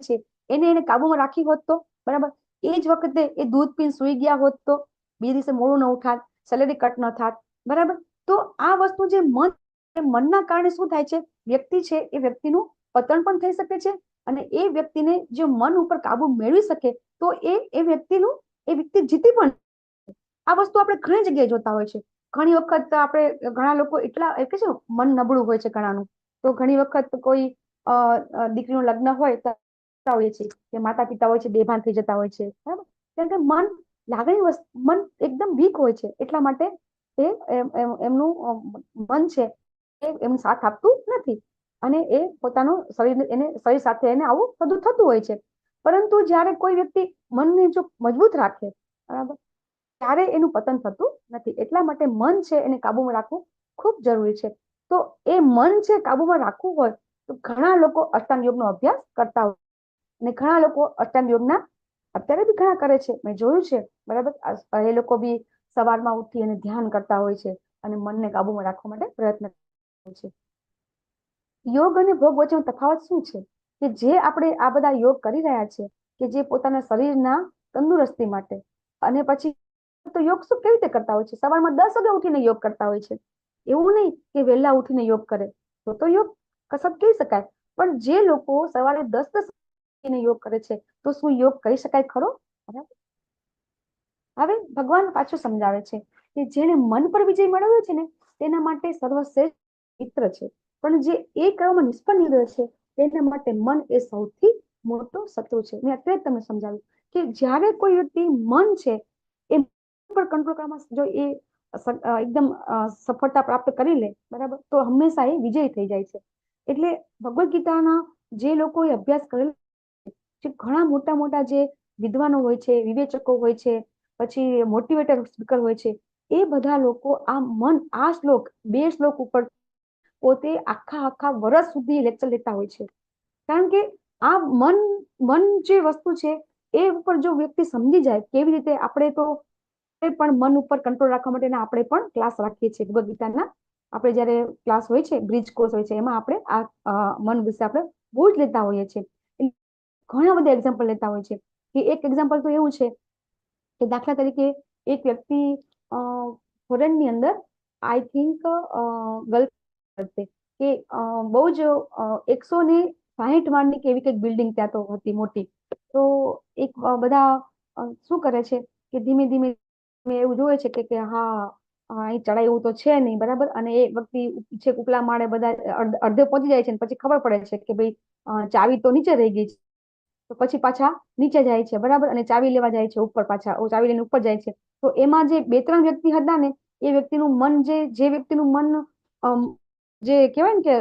છે એને કાબુમાં રાખી હોત તો બરાબર, એ જ વખતે એ દૂધ પીને સુઈ ગયા હોત તો બીજા દિવસે મોડું ન ઉઠાત, સેલેરી કટ ન થાત, બરાબર. તો આ વસ્તુ જે મનના કારણે શું થાય છે? વ્યક્તિ છે એ વ્યક્તિનું પતન પણ થઈ શકે છે અને એ વ્યક્તિને જો મન ઉપર કાબુ મેળવી શકે તો એ વ્યક્તિ જીતી પણ. આ વસ્તુ આપણે ઘણી જગ્યાએ જોતા હોય છે. ઘણી વખત આપણે ઘણા લોકો એટલા કે છે મન નબળું હોય છે ઘણાનું. તો ઘણી વખત કોઈ દીકરીનું લગ્ન હોય તો હોય છે કે માતા પિતા હોય છે બેભાન થઈ જતા હોય છે, બરાબર. કેમ કે મન એકદમ વીક હોય છે. એટલા માટે એમનું મન છે એમને સાથ આપતું નથી અને એ પોતાનું શરીર સાથે એને આવું બધું થતું હોય છે. પરંતુ જ્યારે કોઈ વ્યક્તિ મનને જો મજબૂત રાખે, બરાબર, ત્યારે એનું પતન થતું નથી. એટલા માટે મન છે એને કાબુમાં રાખવું ખૂબ જરૂરી છે. તો એ મન છે કાબુમાં રાખવું હોય તો ઘણા લોકો અષ્ટાંગ યોગનો અભ્યાસ કરતા હોય અને ઘણા લોકો અષ્ટાંગ યોગના અત્યારે બી ઘણા કરે છે, મેં જોયું છે, બરાબર. એ લોકો બી સવારમાં ઉઠી અને ધ્યાન કરતા હોય છે અને મનને કાબુમાં રાખવા માટે પ્રયત્ન કરે છે. યોગ અને ભોગ વચ્ચેનો તફાવત શું છે? કે જે આપણે આ બધા યોગ કરી રહ્યા છે કે જે પોતાના શરીરના તંદુરસ્તી માટે, અને પછી તો યોગ શું કેવી રીતે કરતા હોય છે? સવારમાં 10 વાગે ઉઠીને યોગ કરતા હોય છે. એવું નહીં કે વહેલા ઉઠીને યોગ કરે તો યોગ કસરત કહી શકાય, પણ જે લોકો સવારે 10 ઉઠીને યોગ કરે છે તો શું યોગ કરી શકાય ખરો? બરાબર. હવે ભગવાન પાછું સમજાવે છે કે જેને મન પર વિજય મેળવ્યો છે ને તેના માટે સર્વશ્રેષ્ઠ મિત્ર છે, પણ જે એ કરવામાં નિષ્ફળ નીવડે છે તેના માટે મન એ સૌથી મોટો શત્રુ છે. મેં અત્યારે જ તમને સમજાવ્યું કે જ્યારે કોઈ વ્યક્તિ મન છે એ પર કંટ્રોલ કરવામાં જો એ એકદમ સફળતા પ્રાપ્ત કરી લે, બરાબર, તો હંમેશા એ વિજય થઈ જાય છે. એટલે ભગવદ્ ગીતાના જે લોકોએ અભ્યાસ કરેલો, જે ઘણા મોટા મોટા જે વિદ્વાનો હોય છે, વિવેચકો હોય છે, પછી મોટિવેટર સ્પીકર હોય છે, એ બધા લોકો આ મન, આ શ્લોક, 2 શ્લોક ઉપર પોતે આખા વર્ષ સુધી લેક્ચર લેતા હોય છે. કારણ કે આ મન જે વસ્તુ છે એ ઉપર જો વ્યક્તિ સમજી જાય કેવી રીતે, આપણે તો પણ મન ઉપર કંટ્રોલ રાખવા માટેના આપણે પણ ક્લાસ રાખીએ છીએ ભગવદ્ ગીતાના. આપણે જ્યારે ક્લાસ હોય છે, બ્રિજ કોર્સ હોય છે, એમાં આપણે આ મન વિશે આપણે બહુ જ લેતા હોઈએ છીએ. ઘણા બધા એક્ઝામ્પલ લેતા હોય છે. કે એક એક્ઝામ્પલ તો એવું છે કે દાખલા તરીકે એક વ્યક્તિ ફોરેનની અંદર, આઈ થિંક ગલ્ફ કે બહુ જ 160 માળની કે એવી કંઈક બિલ્ડિંગ ત્યાં તો હતી મોટી. તો એક બધા શું કરે છે કે ધીમે ધીમે એવું જોવે છે કે હા અહીં ચડાઈ એવું તો છે નહીં, બરાબર. અને એ વ્યક્તિ છેક ઉપલા માળે બધા અડધે પહોંચી જાય છે અને પછી ખબર પડે છે કે ભાઈ ચાવી તો નીચે રહી ગઈ છે. તો પછી પાછા નીચે જાય છે, બરાબર, અને ચાવી લેવા જાય છે ઉપર, પાછા ચાવી લઈને ઉપર જાય છે. તો એમાં જે 2-3 વ્યક્તિ હતા ને, એ વ્યક્તિનું મન, જે વ્યક્તિનું મન જે કહેવાય ને કે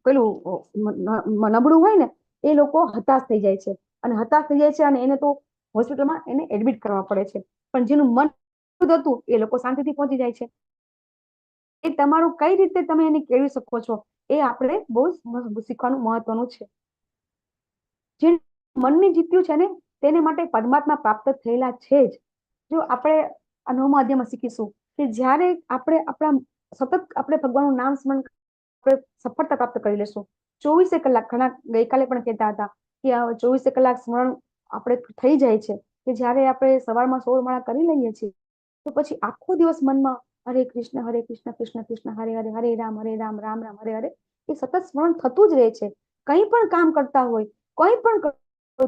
પેલું નબળું હોય ને, એ લોકો હતાશ થઈ જાય છે અને એને તો હોસ્પિટલમાં એને એડમિટ કરવા પડે છે. પણ જેનું મન હતું એ લોકો શાંતિથી પહોંચી જાય છે. એ તમારું કઈ રીતે તમે એને કેળવી શકો છો એ આપણે બહુ શીખવાનું મહત્વનું છે. જે મનને જીત્યું છે ને તેને માટે પરમાત્મા પ્રાપ્ત થયેલા છે જ. જો આપણે 9મા અધ્યાયમાં શીખીશું કે જ્યારે આપણે સતત આપણે ભગવાનનું નામ સ્મરણ આપણે સફળતા પ્રાપ્ત કરી લેશું. 24 કલાક, ઘણા ગઈકાલે પણ કહેતા હતા કે 24 કલાક સ્મરણ આપણે થઈ જાય છે કે જ્યારે આપણે સવારમાં 16 માળા કરી લઈએ છીએ તો પછી આખો દિવસ મનમાં હરે કૃષ્ણ કૃષ્ણ કૃષ્ણ હરે હરે, હરે રામ રામ રામ હરે હરે, એ સતત સ્મરણ થતું જ રહે છે. કંઈ પણ કામ કરતા હોય, કોઈ પણ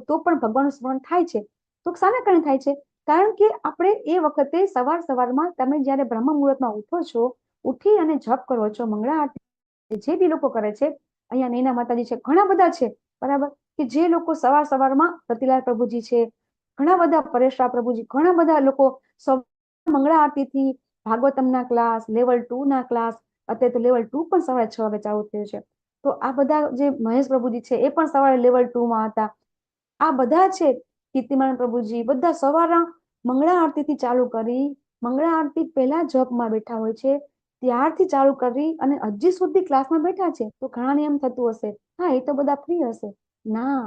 તો પણ ભગવાનનું સ્મરણ થાય છે. તો શાના કારણે થાય છે? કારણ કે આપણે એ વખતે સવારમાં તમે જ્યારે બ્રહ્મ મુહૂર્તમાં ઉઠો છો, ઉઠી અને જપ કરો છો, મંગળા આરતી જે બી લોકો કરે છે, અહીંયા નૈના માતાજી છે, ઘણા બધા છે, બરાબર, કે જે લોકો સવારમાં રતિલાલ પ્રભુજી છે, ઘણા બધા પરેશ પ્રભુજી, ઘણા બધા લોકો મંગળા આરતીથી ભાગવતમના ક્લાસ, લેવલ 2 ના ક્લાસ, અત્યારે તો લેવલ 2 પણ સવારે 6 વાગે ચાલુ થયું છે. તો આ બધા જે મહેશ પ્રભુજી છે એ પણ સવારે લેવલ 2 માં હતા. આ બધા છે, કીર્તિમાન પ્રભુજી, બધા સવારના મંગળા આરતીથી ચાલુ કરી, મંગળા આરતી પહેલા જપમાં બેઠા હોય છે, ત્યારથી ચાલુ કરી અને હજી સુધી ક્લાસમાં બેઠા છે. તો ઘણાને એમ થતું હશે હા એ તો બધા ફ્રી હશે. ના,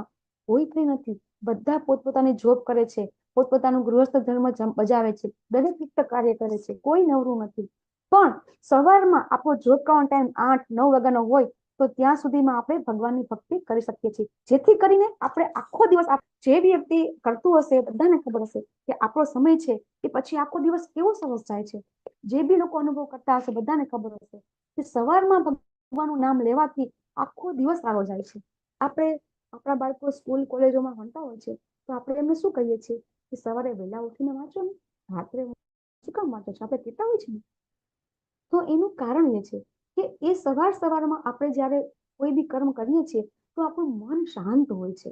કોઈ ફ્રી નથી. બધા પોતપોતાની જોબ કરે છે, પોતપોતાનું ગૃહસ્થ ધર્મ બજાવે છે, દરેક રીતે કાર્ય કરે છે, કોઈ નવરું નથી. પણ સવારમાં આપણો જોબ કરવાનો ટાઈમ 8-9 વાગ્યાનો હોય તો ત્યાં સુધીમાં આપણે ભગવાનની ભક્તિ કરી શકીએ છીએ. જેથી કરીને આપણે આખો દિવસ, જે વ્યક્તિ કરતું હશે બધાને ખબર હશે કે આપણો સમય છે એ પછી આખો દિવસ કેવો સરસ જાય છે. જે બી લોકો અનુભવ કરતા હશે બધાને ખબર હશે કે સવારમાં ભગવાનનું નામ લેવાથી આખો દિવસ સારો જાય છે. આપણે આપણા બાળકો સ્કૂલ કોલેજોમાં ભણતા હોય છે તો આપણે એમને શું કહીએ છીએ કે સવારે વહેલા ઉઠીને વાંચો ને, રાત્રે શું કામ વાંચો છો, આપણે કહેતા હોય છે ને. તો એનું કારણ એ છે કે એ સવારમાં આપણે જ્યારે કોઈ બી કર્મ કરીએ છીએ તો આપણું મન શાંત હોય છે.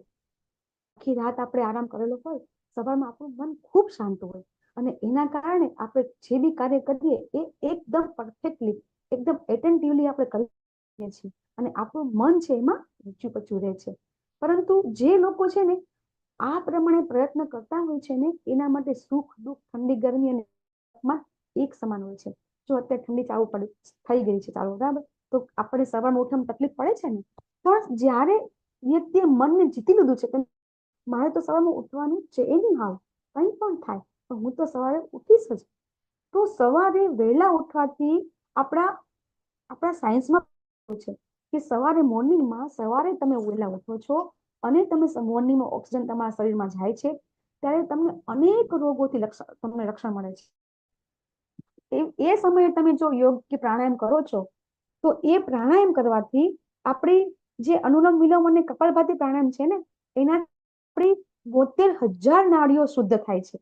આખી રાત આપણે આરામ કરેલો હોય, સવારમાં આપણું મન ખૂબ શાંત હોય અને એના કારણે આપણે જે બી કાર્ય કરીએ એ એકદમ પરફેક્ટલી, એકદમ એટેન્ટિવલી આપણે કરીએ છીએ અને આપણું મન છે એમાં ઊંચું રહે છે. પરંતુ જે લોકો છે ને આ પ્રમાણે પ્રયત્ન કરતા હોય છે ને, એના માટે સુખ દુઃખ, ઠંડી ગરમી અને તાપમાન એક સમાન હોય છે. જો અત્યારે ઠંડી ચાલુ થઈ ગઈ છે ચાલુ, બરાબર, તો તો આપણે સવારમાં ઉઠવામાં તકલીફ પડે છે ને, પણ જ્યારે વ્યક્તિએ મનને જીતી લીધું છે કે મારે તો સવારમાં ઉઠવાનું છે એની હાવ કંઈ પણ થાય તો હું તો સવારે ઉઠીશ જ, તો સવારે વહેલા ઉઠવાથી આપણા સાયન્સમાં છે કે સવારે મોર્નિંગમાં સવારે તમે વહેલા ઉઠો છો અને તમે મોર્નિંગમાં ઓક્સિજન તમારા શરીરમાં જાય છે ત્યારે તમને અનેક રોગોથી તમને રક્ષણ મળે છે. એ સમયે તમે જો યોગ કે પ્રાણાયામ કરો છો તો એ પ્રાણાયામ કરવાથી આપણી જે અનુલોમ વિલોમ અને કપાલભાતી પ્રાણાયામ છે ને એના આપણી 72,000 નાડીઓ શુદ્ધ થાય છે.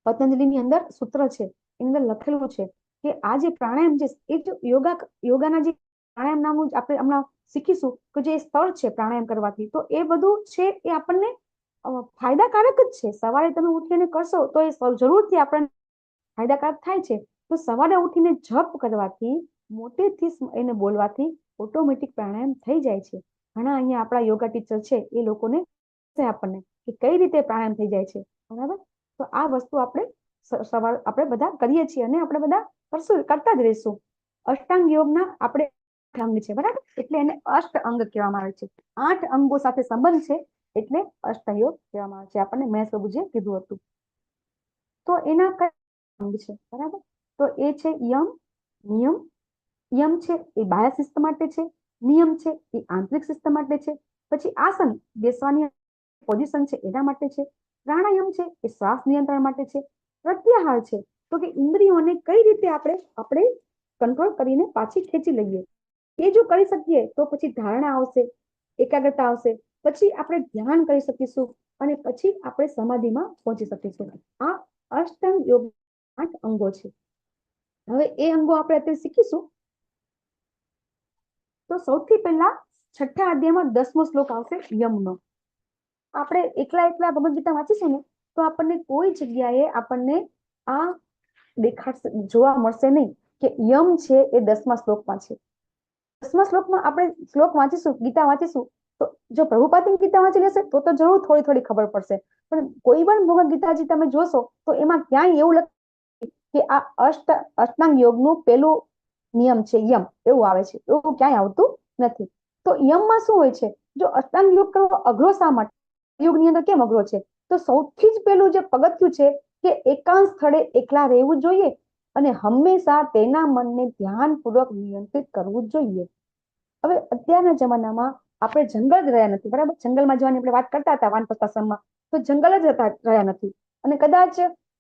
પતંજલિની અંદર સૂત્ર છે એની અંદર લખેલું છે કે આ જે પ્રાણાયામ છે એ જો યોગાના જે પ્રાણાયામ નામનું આપણે હમણાં શીખીશું કે જે સ્તર છે પ્રાણાયામ કરવાથી, તો એ બધું છે એ આપણને ફાયદાકારક જ છે. સવારે તમે ઉઠીને કરશો તો એ જરૂરથી આપણને ફાયદાકારક થાય છે. તો સવારે ઉઠીને જપ કરવાથી મોટેથી એને બોલવાથી ઓટોમેટિક પ્રાણાયામ થઈ જાય છે. ઘણા અહીંયા આપણા યોગા ટીચર છે એ લોકોને આપણને કે કઈ રીતે પ્રાણાયામ થઈ જાય છે, બરાબર. તો આ વસ્તુ આપણે બધા કરીએ છીએ અને આપણે બધા કરતા જ રહીશું. અષ્ટાંગ યોગના આપણે અંગ છે, બરાબર, એટલે એને અષ્ટ અંગ કહેવામાં આવે છે. 8 અંગો સાથે સંબંધ છે એટલે અષ્ટયોગ કહેવામાં આવે છે. આપણને મહેશ પ્રભુજીએ કીધું હતું. તો એના કયા અંગ છે, બરાબર, તો એ છે યમ, નિયમ. યમ છે એ બાહ્ય શિસ્ત માટે છે, નિયમ છે એ આંતરિક શિસ્ત માટે છે, પછી આસન બેસવાની પોઝિશન છે એના માટે છે, પ્રાણાયામ છે એ શ્વાસ નિયંત્રણ માટે છે, પ્રત્યાહાર છે તો કે ઇન્દ્રિયોને કઈ રીતે આપણે કંટ્રોલ કરીને પાછી ખેંચી લઈએ. એ જો કરી શકીએ તો પછી ધારણા આવશે, એકાગ્રતા આવશે, પછી આપણે ધ્યાન કરી શકીશું અને પછી આપણે સમાધિમાં પહોંચી શકીશું. આ અષ્ટાંગ યોગ 8 અંગો છે. હવે એ અંગો આપણે અત્યારે શીખીશું. તો સૌથી પહેલા 6થા અધ્યાયમાં 10મો શ્લોક આવશે યમનો. આપણે એકલા ભગવદ ગીતા વાંચીશું ને તો આપણને કોઈ જગ્યાએ આપણને આ જોવા મળશે નહીં કે યમ છે એ 10મા શ્લોકમાં છે. 10મા શ્લોકમાં આપણે શ્લોક વાંચીશું, ગીતા વાંચીશું, તો જો પ્રભુપાદની ગીતા વાંચી લેશે તો જરૂર થોડી ખબર પડશે. પણ કોઈ પણ ભગવદ ગીતાજી તમે જોશો તો એમાં ક્યાંય એવું લખ્યું કે આ અષ્ટાંગ યોગનું પેલું નિયમ છે યમ, એવું આવે છે, એવું ક્યાંય આવતું નથી. તો યમમાં શું હોય છે? જો અષ્ટાંગ યોગ કરવો અઘરો શા માટે? યોગની અંદર કેમ અઘરો છે? તો સૌથી જ પેલું જે પગથિયું છે કે એકાંત સ્થળે એકલા રહેવું જોઈએ અને હંમેશા તેના મનને ધ્યાનપૂર્વક નિયંત્રિત કરવું જોઈએ. હવે અત્યારના જમાનામાં આપણે જંગલ જ રહ્યા નથી, બરાબર. જંગલમાં જવાની આપણે વાત કરતા હતા વાનપ્રસ્થાશ્રમમાં, તો જંગલ જ રહ્યા નથી. અને કદાચ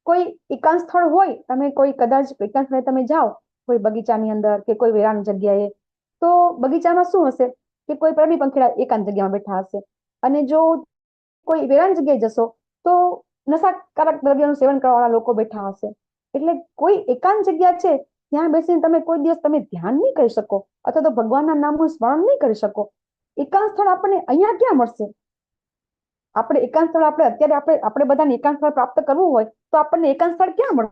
કોઈ એકાંત સ્થળ હોય, તમે કોઈ કદાચ એકાંત સ્થળે તમે જાઓ કોઈ બગીચાની અંદર કે કોઈ વેરાન જગ્યાએ, તો બગીચામાં શું હશે કે કોઈ પ્રેમી પંખીડા એકાંત જગ્યામાં બેઠા હશે. અને જો કોઈ વેરાન જગ્યાએ જશો તો નશાકારક દ્રવ્યનું સેવન કરવાવાળા લોકો બેઠા હશે. એટલે કોઈ એકાંત જગ્યા છે ત્યાં બેસીને તમે કોઈ દિવસ તમે ધ્યાન નહીં કરી શકો અથવા તો ભગવાનના નામનું સ્મરણ નહીં કરી શકો. એકાંત સ્થળ આપણને અહીંયા ક્યાં મળશે? આપણે એકાંત સ્થળ આપણે બધાને એકાંત સ્થળ પ્રાપ્ત કરવું હોય તો આપણને એકાંત સ્થળ ક્યાં મળે?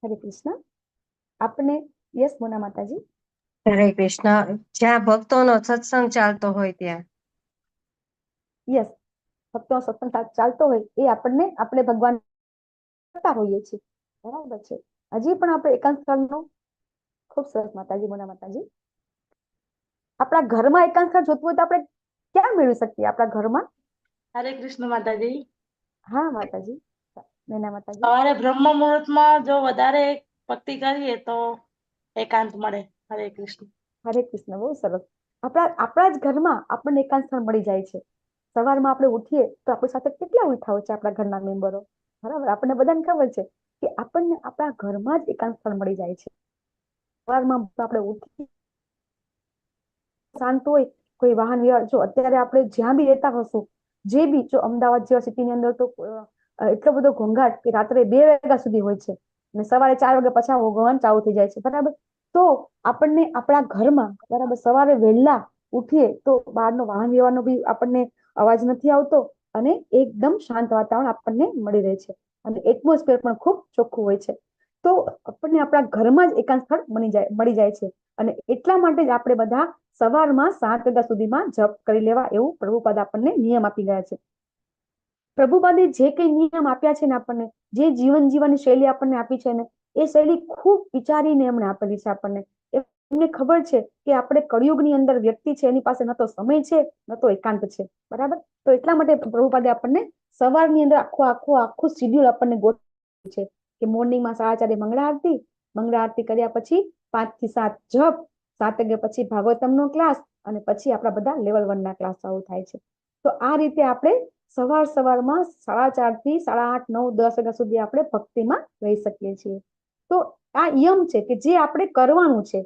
હરે કૃષ્ણ. આપણે યસ મોના માતાજી. હરે કૃષ્ણ. જ્યાં ભક્તોનો સત્સંગ ચાલતો હોય ત્યાં. યસ, ભક્તો સત્સંગ ચાલતો હોય એ આપણે ભગવાન કરતા હોઈએ છીએ, બરાબર છે. હજી પણ આપણે એકાંત સ્થળનું ખૂબ સરસ માતાજી, મોના માતાજી. આપણા ઘરમાં એકાંત સ્થળ જોતું હોય તો આપણે ક્યાં મેળવી શકીએ? આપણા ઘરમાં. હરે કૃષ્ણ માતાજી. હા માતાજી, મેના માતાજી. સવારે બ્રહ્મ મુહૂર્તમાં જો વધારે ભક્તિ કરીએ તો એકાંત મળે. હરે કૃષ્ણ. હરે કૃષ્ણ, બહુ સરસ. આપણા જ ઘરમાં આપણને એકાંત સ્થળ મળી જાય છે. સવારમાં આપણે ઉઠીએ તો આપણી સાથે કેટલા ઉઠાવો છે આપણા ઘરના મેમ્બરો, બરાબર. આપણને બધાને ખબર છે કે આપણને આપણા ઘરમાં જ એકાંત સ્થળ મળી જાય છે. સવારમાં આપણે ઉઠી શાંત હોય, કોઈ વાહન વ્યવહાર, જો અત્યારે આપણે જ્યાં બી રહેતા હશું, જે બી, જો અમદાવાદ જેવા સિટીની અંદર તો એટલો બધો ઘોંઘાટ કે રાત્રે 2 વાગ્યા સુધી હોય છે અને સવારે 4 વાગ્યા પછી ભગવાન ચાલુ થઈ જાય છે, બરાબર. તો આપણને આપણા ઘરમાં, બરાબર, સવારે વહેલા ઉઠીએ તો બહારનો વાહન વ્યવહારનો બી આપણને અવાજ નથી આવતો અને એકદમ શાંત વાતાવરણ આપણને મળી રહે છે અને એટમોસ્ફિયર પણ ખૂબ ચોખ્ખું હોય છે. તો આપણને આપણા ઘરમાં જ એકાંત સ્થળ મળી જાય છે અને એટલા માટે જ આપણે બધા સવારમાં 7 વાગ્યા સુધીમાં જપ કરી લેવા એવું પ્રભુપાદ આપણને નિયમ આપી ગયા છે. પ્રભુપાદે જે કઈ નિયમ આપ્યા છે ને આપણને, જે જીવન જીવવાની શૈલી આપણને આપી છે ને, એ શૈલી ખૂબ વિચારીને એમણે આપેલી છે આપણને. એમને ખબર છે કે આપણે કળિયુગની અંદર વ્યક્તિ છે એની પાસે ન તો સમય છે ન તો એકાંત છે, બરાબર. તો એટલા માટે પ્રભુપાદે આપણને સવારની અંદર આખું શિડ્યુલ આપણને ગોઠવ્યું છે કે મોર્નિંગમાં 4:30 મંગળા આરતી કર્યા પછી 5 થી 7 જપ, 7 વાગ્યા પછી ભાગવતમનો ક્લાસ, અને પછી આપણા બધા લેવલ 1 ના ક્લાસ ચાલુ થાય છે. તો આ રીતે આપણે સવારમાં 4:30 થી 8:30, 9, 10 વાગ્યા સુધી આપણે ભક્તિમાં રહી શકીએ છીએ. તો આ યમ છે કે જે આપણે કરવાનું છે.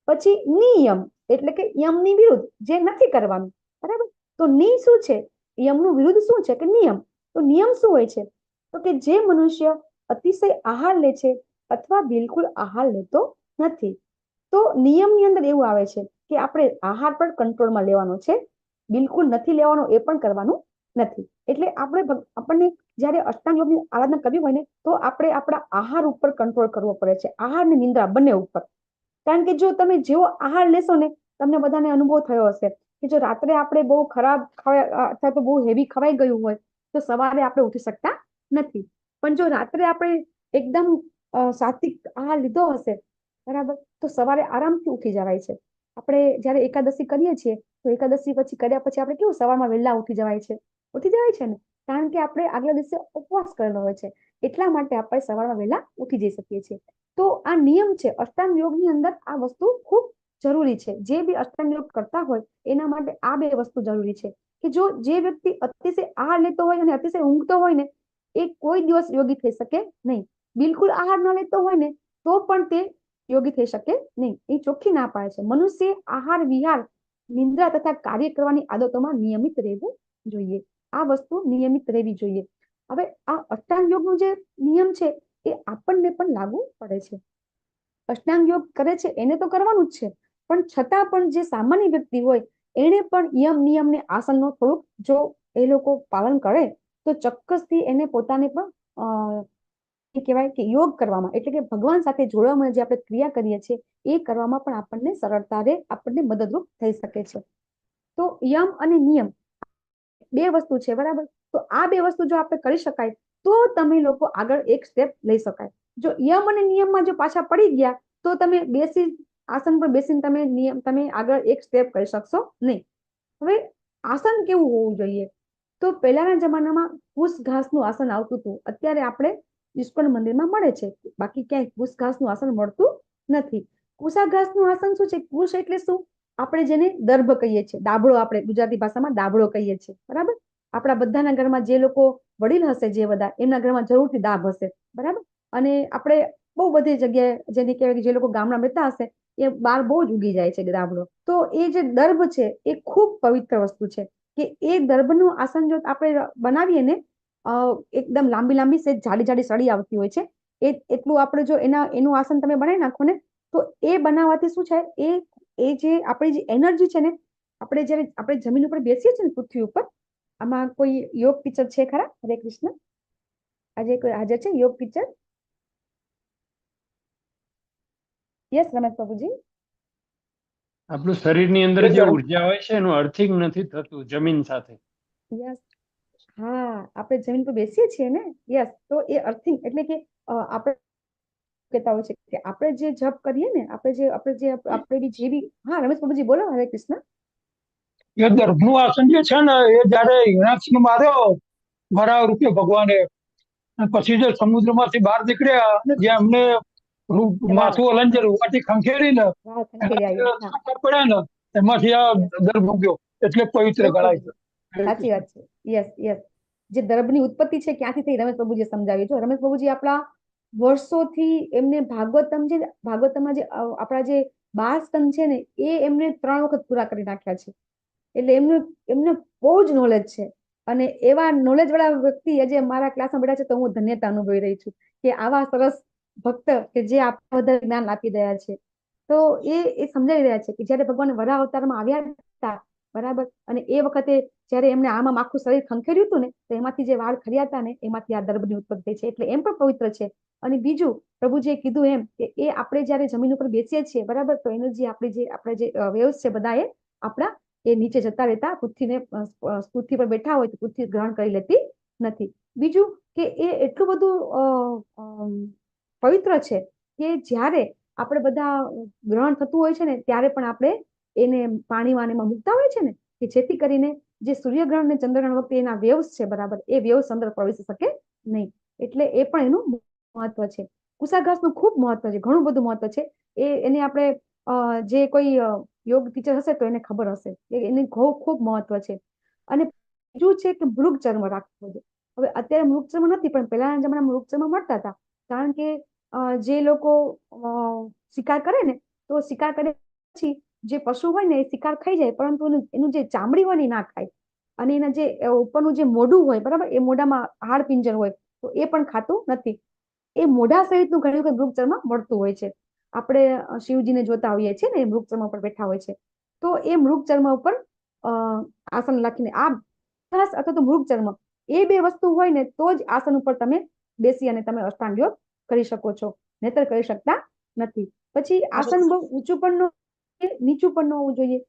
પછી નિયમ એટલે કે યમની વિરુદ્ધ જે નથી કરવાનું, બરાબર. તો ની શું છે? યમનું વિરુદ્ધ શું છે કે નિયમ. તો નિયમ શું હોય છે? તો કે જે મનુષ્ય અતિશય આહાર લે છે અથવા બિલકુલ આહાર લેતો નથી. તો નિયમની અંદર એવું આવે છે કે આપણે આહાર પર કંટ્રોલમાં લેવાનો છે, બિલકુલ નથી લેવાનો એ પણ કરવાનું નથી. એટલે આપણને જ્યારે અષ્ટાંગ યોગની આરાધના કરવી હોય ને, તો આપણે આપણા આહાર ઉપર કંટ્રોલ કરવો પડે છે, આહાર ને નિંદ્રા બંને ઉપર. કારણ કે જો તમે જેવો આહાર લેશો ને, તમને બધાને અનુભવ થયો હશે કે જો રાત્રે આપણે બહુ ખરાબ અથવા તો બહુ હેવી ખવાઈ ગયું હોય તો સવારે આપણે ઉઠી શકતા નથી. પણ જો રાત્રે આપણે એકદમ સાત્વિક આહાર લીધો હશે, બરાબર, તો સવારે આરામથી ઉઠી જવાય છે. આપણે જયારે એકાદશી કરીએ છીએ તો એકાદશી કર્યા પછી આપણે કેવું સવારમાં વહેલા ઉઠી જવાય છે ને, કારણ કે આપણે આગલા દિવસે ઉપવાસ કરેલો હોય છે. એટલા માટે આપણે સવારમાં વહેલા ઉઠી જઈ શકીએ છીએ. તો આ નિયમ છે. અષ્ટાંગ યોગની અંદર આ વસ્તુ ખૂબ જરૂરી છે. જે બી અષ્ટાંગ યોગ કરતા હોય એના માટે આ 2 વસ્તુ જરૂરી છે કે જો જે વ્યક્તિ અતિશય આહાર લેતો હોય અને અતિશય ઊંઘતો હોય ને, એ કોઈ દિવસ યોગી થઈ શકે નહીં. બિલકુલ આહાર ન લેતો હોય ને તો પણ તે યોગી થઈ શકે નહીં. એ ચોખ્ખી ના પાડે છે. મનુષ્ય આહાર, વિહાર, નિંદ્રા તથા કાર્ય કરવાની આદતોમાં નિયમિત રહેવું જોઈએ. આ વસ્તુ નિયમિત રહેવી જોઈએ. હવે આ અષ્ટાંગ યોગનો જે નિયમ છે એ આપણને પણ લાગુ પડે છે. અષ્ટાંગ યોગ કરે છે એને તો કરવાનું જ છે, પણ છતાં પણ જે સામાન્ય વ્યક્તિ હોય એને પણ નિયમ ને આસનનો થોડુંક જો એ લોકો પાલન કરે તો ચોક્કસથી એને પોતાને પણ કહેવાય કે યોગ કરવામાં, એટલે કે ભગવાન સાથે જોડવામાં જે આપણે ક્રિયા કરીએ છીએ એ કરવામાં પણ આપણને સરળતા રહે, આપણને મદદરૂપ થઈ શકે છે. તો યમ અને નિયમ 2 વસ્તુ છે, બરાબર. તો આ 2 વસ્તુ જો આપણે કરી શકાય તો તમે લોકો આગળ એક સ્ટેપ લઈ શકાય. જો યમ અને નિયમમાં જો પાછા પડી ગયા તો તમે આસન પર બેસીને તમે આગળ એક સ્ટેપ કરી શકશો નહીં. હવે આસન કેવું હોવું જોઈએ? તો પહેલાના જમાનામાં કુશ ઘાસનું આસન આવતું હતું. અત્યારે આપણે ઇસ્કોન મંદિરમાં મળે છે, બાકી ક્યાંય કુશ ઘાસનું આસન મળતું નથી. કુશા ઘાસનું આસન શું છે? કુશ એટલે શું? આપણે જેને દર્ભ કહીએ છીએ, દાબડો, આપણે ગુજરાતી ભાષામાં દાબડો કહીએ છીએ, બરાબર. આપણા બધાના ઘરમાં જે લોકો વડીલ હશે, જે બધા એમના ઘરમાં જરૂરથી દાબ હશે, બરાબર. અને આપણે બહુ બધી જગ્યાએ જેને કહેવાય જે લોકો ગામડા રહેતા હશે એ બહાર બહુ જ ઉગી જાય છે દાબડો. તો એ જે દર્ભ છે એ ખૂબ પવિત્ર વસ્તુ છે કે એ દર્ભનું આસન જો આપણે બનાવીએ ને, એકદમ લાંબી સે જાડી સળી આવતી હોય છે, એટલું આપણે જો એનું આસન તમે બનાવી નાખો ને, તો એ બનાવવાથી શું છે, એ જે આપણી જે એનર્જી છે ને, જયારે આપણે જમીન ઉપર બેસીએ છીએ ને, પૃથ્વી ઉપર, આમાં કોઈ યોગ ટીચર છે ખરા? હરે કૃષ્ણ. આજે કોઈ હાજર છે યોગ ટીચર? યસ રમેશ બાબુજી. આપણું શરીરની અંદર જે ઉર્જા હોય છે એનું અર્થિંગ નથી થતું જમીન સાથે. યસ, હા, આપણે જમીન પર બેસીએ છીએ ને, યસ. તો એ અર્થિંગ એટલે કે આપણે કહેતા હોય છે કે આપણે જે જપ કરીએ ને, આપણે જે બી, હા રમેશ બાબુજી બોલો. હરે કૃષ્ણ. એ દર્ભનું આસન જે છે ને, એ જયારે હિરણાક્ષને માર્યો વરાહ રૂપે ભગવાને, પછી જે સમુદ્રમાંથી બહાર નીકળ્યા અને જે એમને માથું હલન જે રૂવાથી ખંખેરીને પડ્યા ને, એમાંથી આ દર્ભ ઉગ્યો, એટલે પવિત્ર ગણાય છે. સાચી વાત છે. Yes yes. જે દર્ભની ઉત્પત્તિ છે ક્યાંથી થઈ, રમેશ બાબુજી સમજાવ્યું છે. રમેશ બાબુજી આપણા વર્ષોથી એમને ભાગવતમમાં જે આપણા જે 12 સ્કંદ છે ને, એ એમને 3 વખત પૂરા કરી નાખ્યા છે. એટલે એમને બહુ જ નોલેજ છે. અને એવા નોલેજ વાળા વ્યક્તિ આજે મારા ક્લાસમાં બેઠા છે તો હું ધન્યતા અનુભવી રહી છું કે આવા સરસ ભક્ત કે જે આપણને વધારે જ્ઞાન આપી રહ્યા છે. તો એ સમજાવી રહ્યા છે કે જયારે ભગવાન વરાહ અવતારમાં આવ્યા હતા, બરાબર, અને એ વખતે જયારે એમને આમાં આખું શરીર ખંખેર્યું હતું ને, તો એમાંથી જે વાળ ખર્યા હતા ને, એમાંથી આ દર્ભની ઉત્પત્તિ છે. એટલે એમ પણ પવિત્ર છે. અને બીજું, પ્રભુજીએ કીધું એમ કે એ આપણે જયારે જમીન ઉપર બેસીએ છીએ, બરાબર, તો એનર્જી આપણે જે વેવ્સ છે બધા એ નીચે જતા રહેતા, પૃથ્વી પર બેઠા હોય તો પૃથ્વી ગ્રહણ કરી લેતી નથી. બીજું કે એ એટલું બધું પવિત્ર છે કે જ્યારે આપણે બધા ગ્રહણ થતું હોય છે ને ત્યારે પણ આપણે એને પાણીમાં ને એમાં મૂકતા હોય છે ને કે જેથી કરીને જે સૂર્યગ્રહણ ને ચંદ્રગ્રહણ વખતે એના વેવ્સ છે બરાબર એ વેવ્સ અંદર પ્રવેશી શકે નહીં. એટલે એ પણ એનું મહત્વ છે. કુશાઘાસનું ખૂબ મહત્વ છે, ઘણું બધું મહત્વ છે. એને આપણે જે કોઈ યોગ ટીચર હશે તો એને ખબર હશે કે એની ખૂબ મહત્વ છે. અને બીજું છે કે મૃગચર્મ રાખવું જોઈએ. હવે અત્યારે મૃગચર્મ નથી પણ પહેલાના જમાનામાં મૃગચર્મ મળતા હતા. કારણ કે જે લોકો શિકાર કરે ને તો શિકાર કરે પછી જે પશુ હોય ને એ શિકાર ખાઈ જાય પરંતુ એનું જે ચામડી હોય ને એ ના ખાય. અને એના જે ઉપરનું જે મોઢું હોય બરાબર એ મોઢામાં હાડપિંજર હોય તો એ પણ ખાતું નથી. એ મોઢા સહિતનું ઘણી વખત મૃગચર્મ મળતું હોય છે. આપણે શિવજીને જોતા હોઈએ છીએ ને એ મૃગચર્મ ઉપર બેઠા હોય છે. તો એ મૃગચર્મ ઉપર આસન લખીને આ ઘાસ અથવા તો મૃગચર્મ એ બે વસ્તુ હોય ને તો જ આસન ઉપર તમે બેસી અને તમે અષ્ટાંગ યોગ કરી શકો છો, નહીતર કરી શકતા નથી. પછી આસન બહુ ઊંચું પણ નીચું પણ ન હોવું જોઈએ.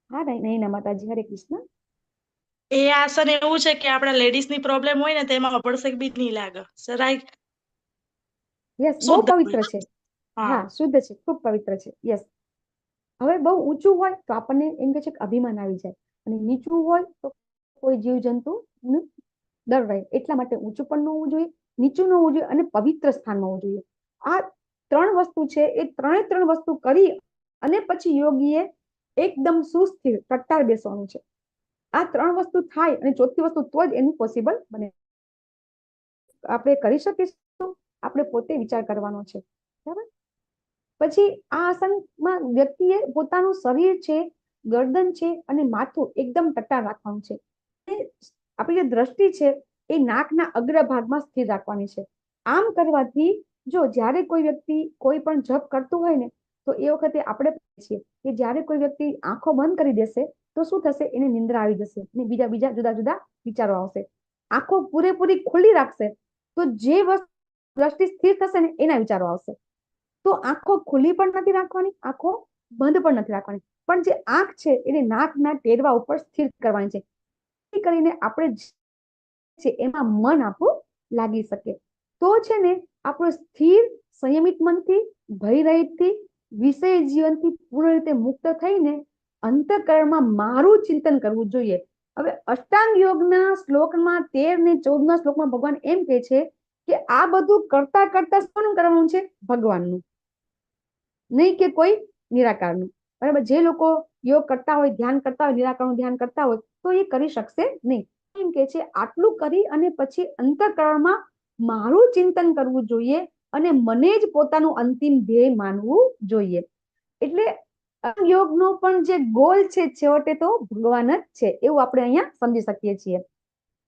હા નહીં માતાજી, હરે કૃષ્ણ. એ આસન એવું છે કે આપણા લેડીઝ ની પ્રોબ્લેમ હોય ને તેમાં અપડસક બી નહીં લાગે. રાઈટ. યસ, બહુ પવિત્ર છે. હા, હા, શુદ્ધ છે, ખૂબ પવિત્ર છે. યસ. હવે બહુ ઊંચું હોય તો આપણને એમ કે છે કે અભિમાન આવી જાય, અને નીચું હોય તો કોઈ જીવજંતુ ડર રહે. એટલા માટે ઊંચું પણ ન હોવું જોઈએ, નીચું ન હોવું જોઈએ, અને પવિત્ર સ્થાનમાં હોવું જોઈએ. આ ત્રણ વસ્તુ છે. એ ત્રણ વસ્તુ કરી અને પછી યોગીએ એકદમ સુસ્થિર ટટ્ટાર બેસવાનું છે. આ ત્રણ વસ્તુ થાય અને ચોથી વસ્તુ તો જ એનું પોસિબલ બને. આપણે કરી શકીશું, આપણે પોતે વિચાર કરવાનો છે. બરાબર. પછી આ આસનમાં વ્યક્તિએ પોતાનું શરીર છે, ગરદન છે અને માથું એકદમ ટટ્ટાર રાખવાનું છે. આપણી જે દ્રષ્ટિ છે એ નાકના અગ્રભાગમાં સ્થિર રાખવાની છે. આમ કરવાથી જો જ્યારે કોઈ વ્યક્તિ કોઈ પણ જપ કરતું હોય ને તો એ વખતે આપણે છીએ કે જ્યારે કોઈ વ્યક્તિ આંખો બંધ કરી દેશે તો શું થશે, એને નિંદ્રા આવી જશે અને બીજા જુદા જુદા વિચારો આવશે. આંખો પૂરેપૂરી ખુલ્લી રાખશે તો જે વસ્તુ દ્રષ્ટિ સ્થિર થશે ને એના વિચારો આવશે. તો આંખો ખુલ્લી પણ નથી રાખવાની, આંખો બંધ પણ નથી રાખવાની, પણ જે આંખ છે એને નાકના ટેરવા ઉપર સ્થિર કરવાની છે. કરીને આપણે એમાં મન આપણું લાગી શકે તો છે ને આપણું સ્થિર સંયમિત મનથી, ભયરહિતથી, વિષય જીવનથી પૂર્ણ રીતે મુક્ત થઈને અંતઃકરણમાં મારું ચિંતન કરવું જોઈએ. હવે અષ્ટાંગ યોગના શ્લોકમાં 13 ને 14 શ્લોકમાં ભગવાન એમ કહે છે કે આ બધું કરતા કરતા શું કરવાનું છે? ભગવાનનું, નહીં કે કોઈ નિરાકારનું. બરાબર. જે લોકો યોગ કરતા હોય, ધ્યાન કરતા હોય, નિરાકારનું ધ્યાન કરતા હોય તો એ કરી શકશે નહીં. એમ કે છે આટલું કરી અને પછી અંતઃકરણમાં મારું ચિંતન કરવું જોઈએ અને મને જ પોતાનું અંતિમ ધ્યેય માનવું જોઈએ. એટલે યોગનો પણ જે ગોલ છે છેવટે તો ભગવાન જ છે એવું આપણે અહીંયા સમજી શકીએ છીએ.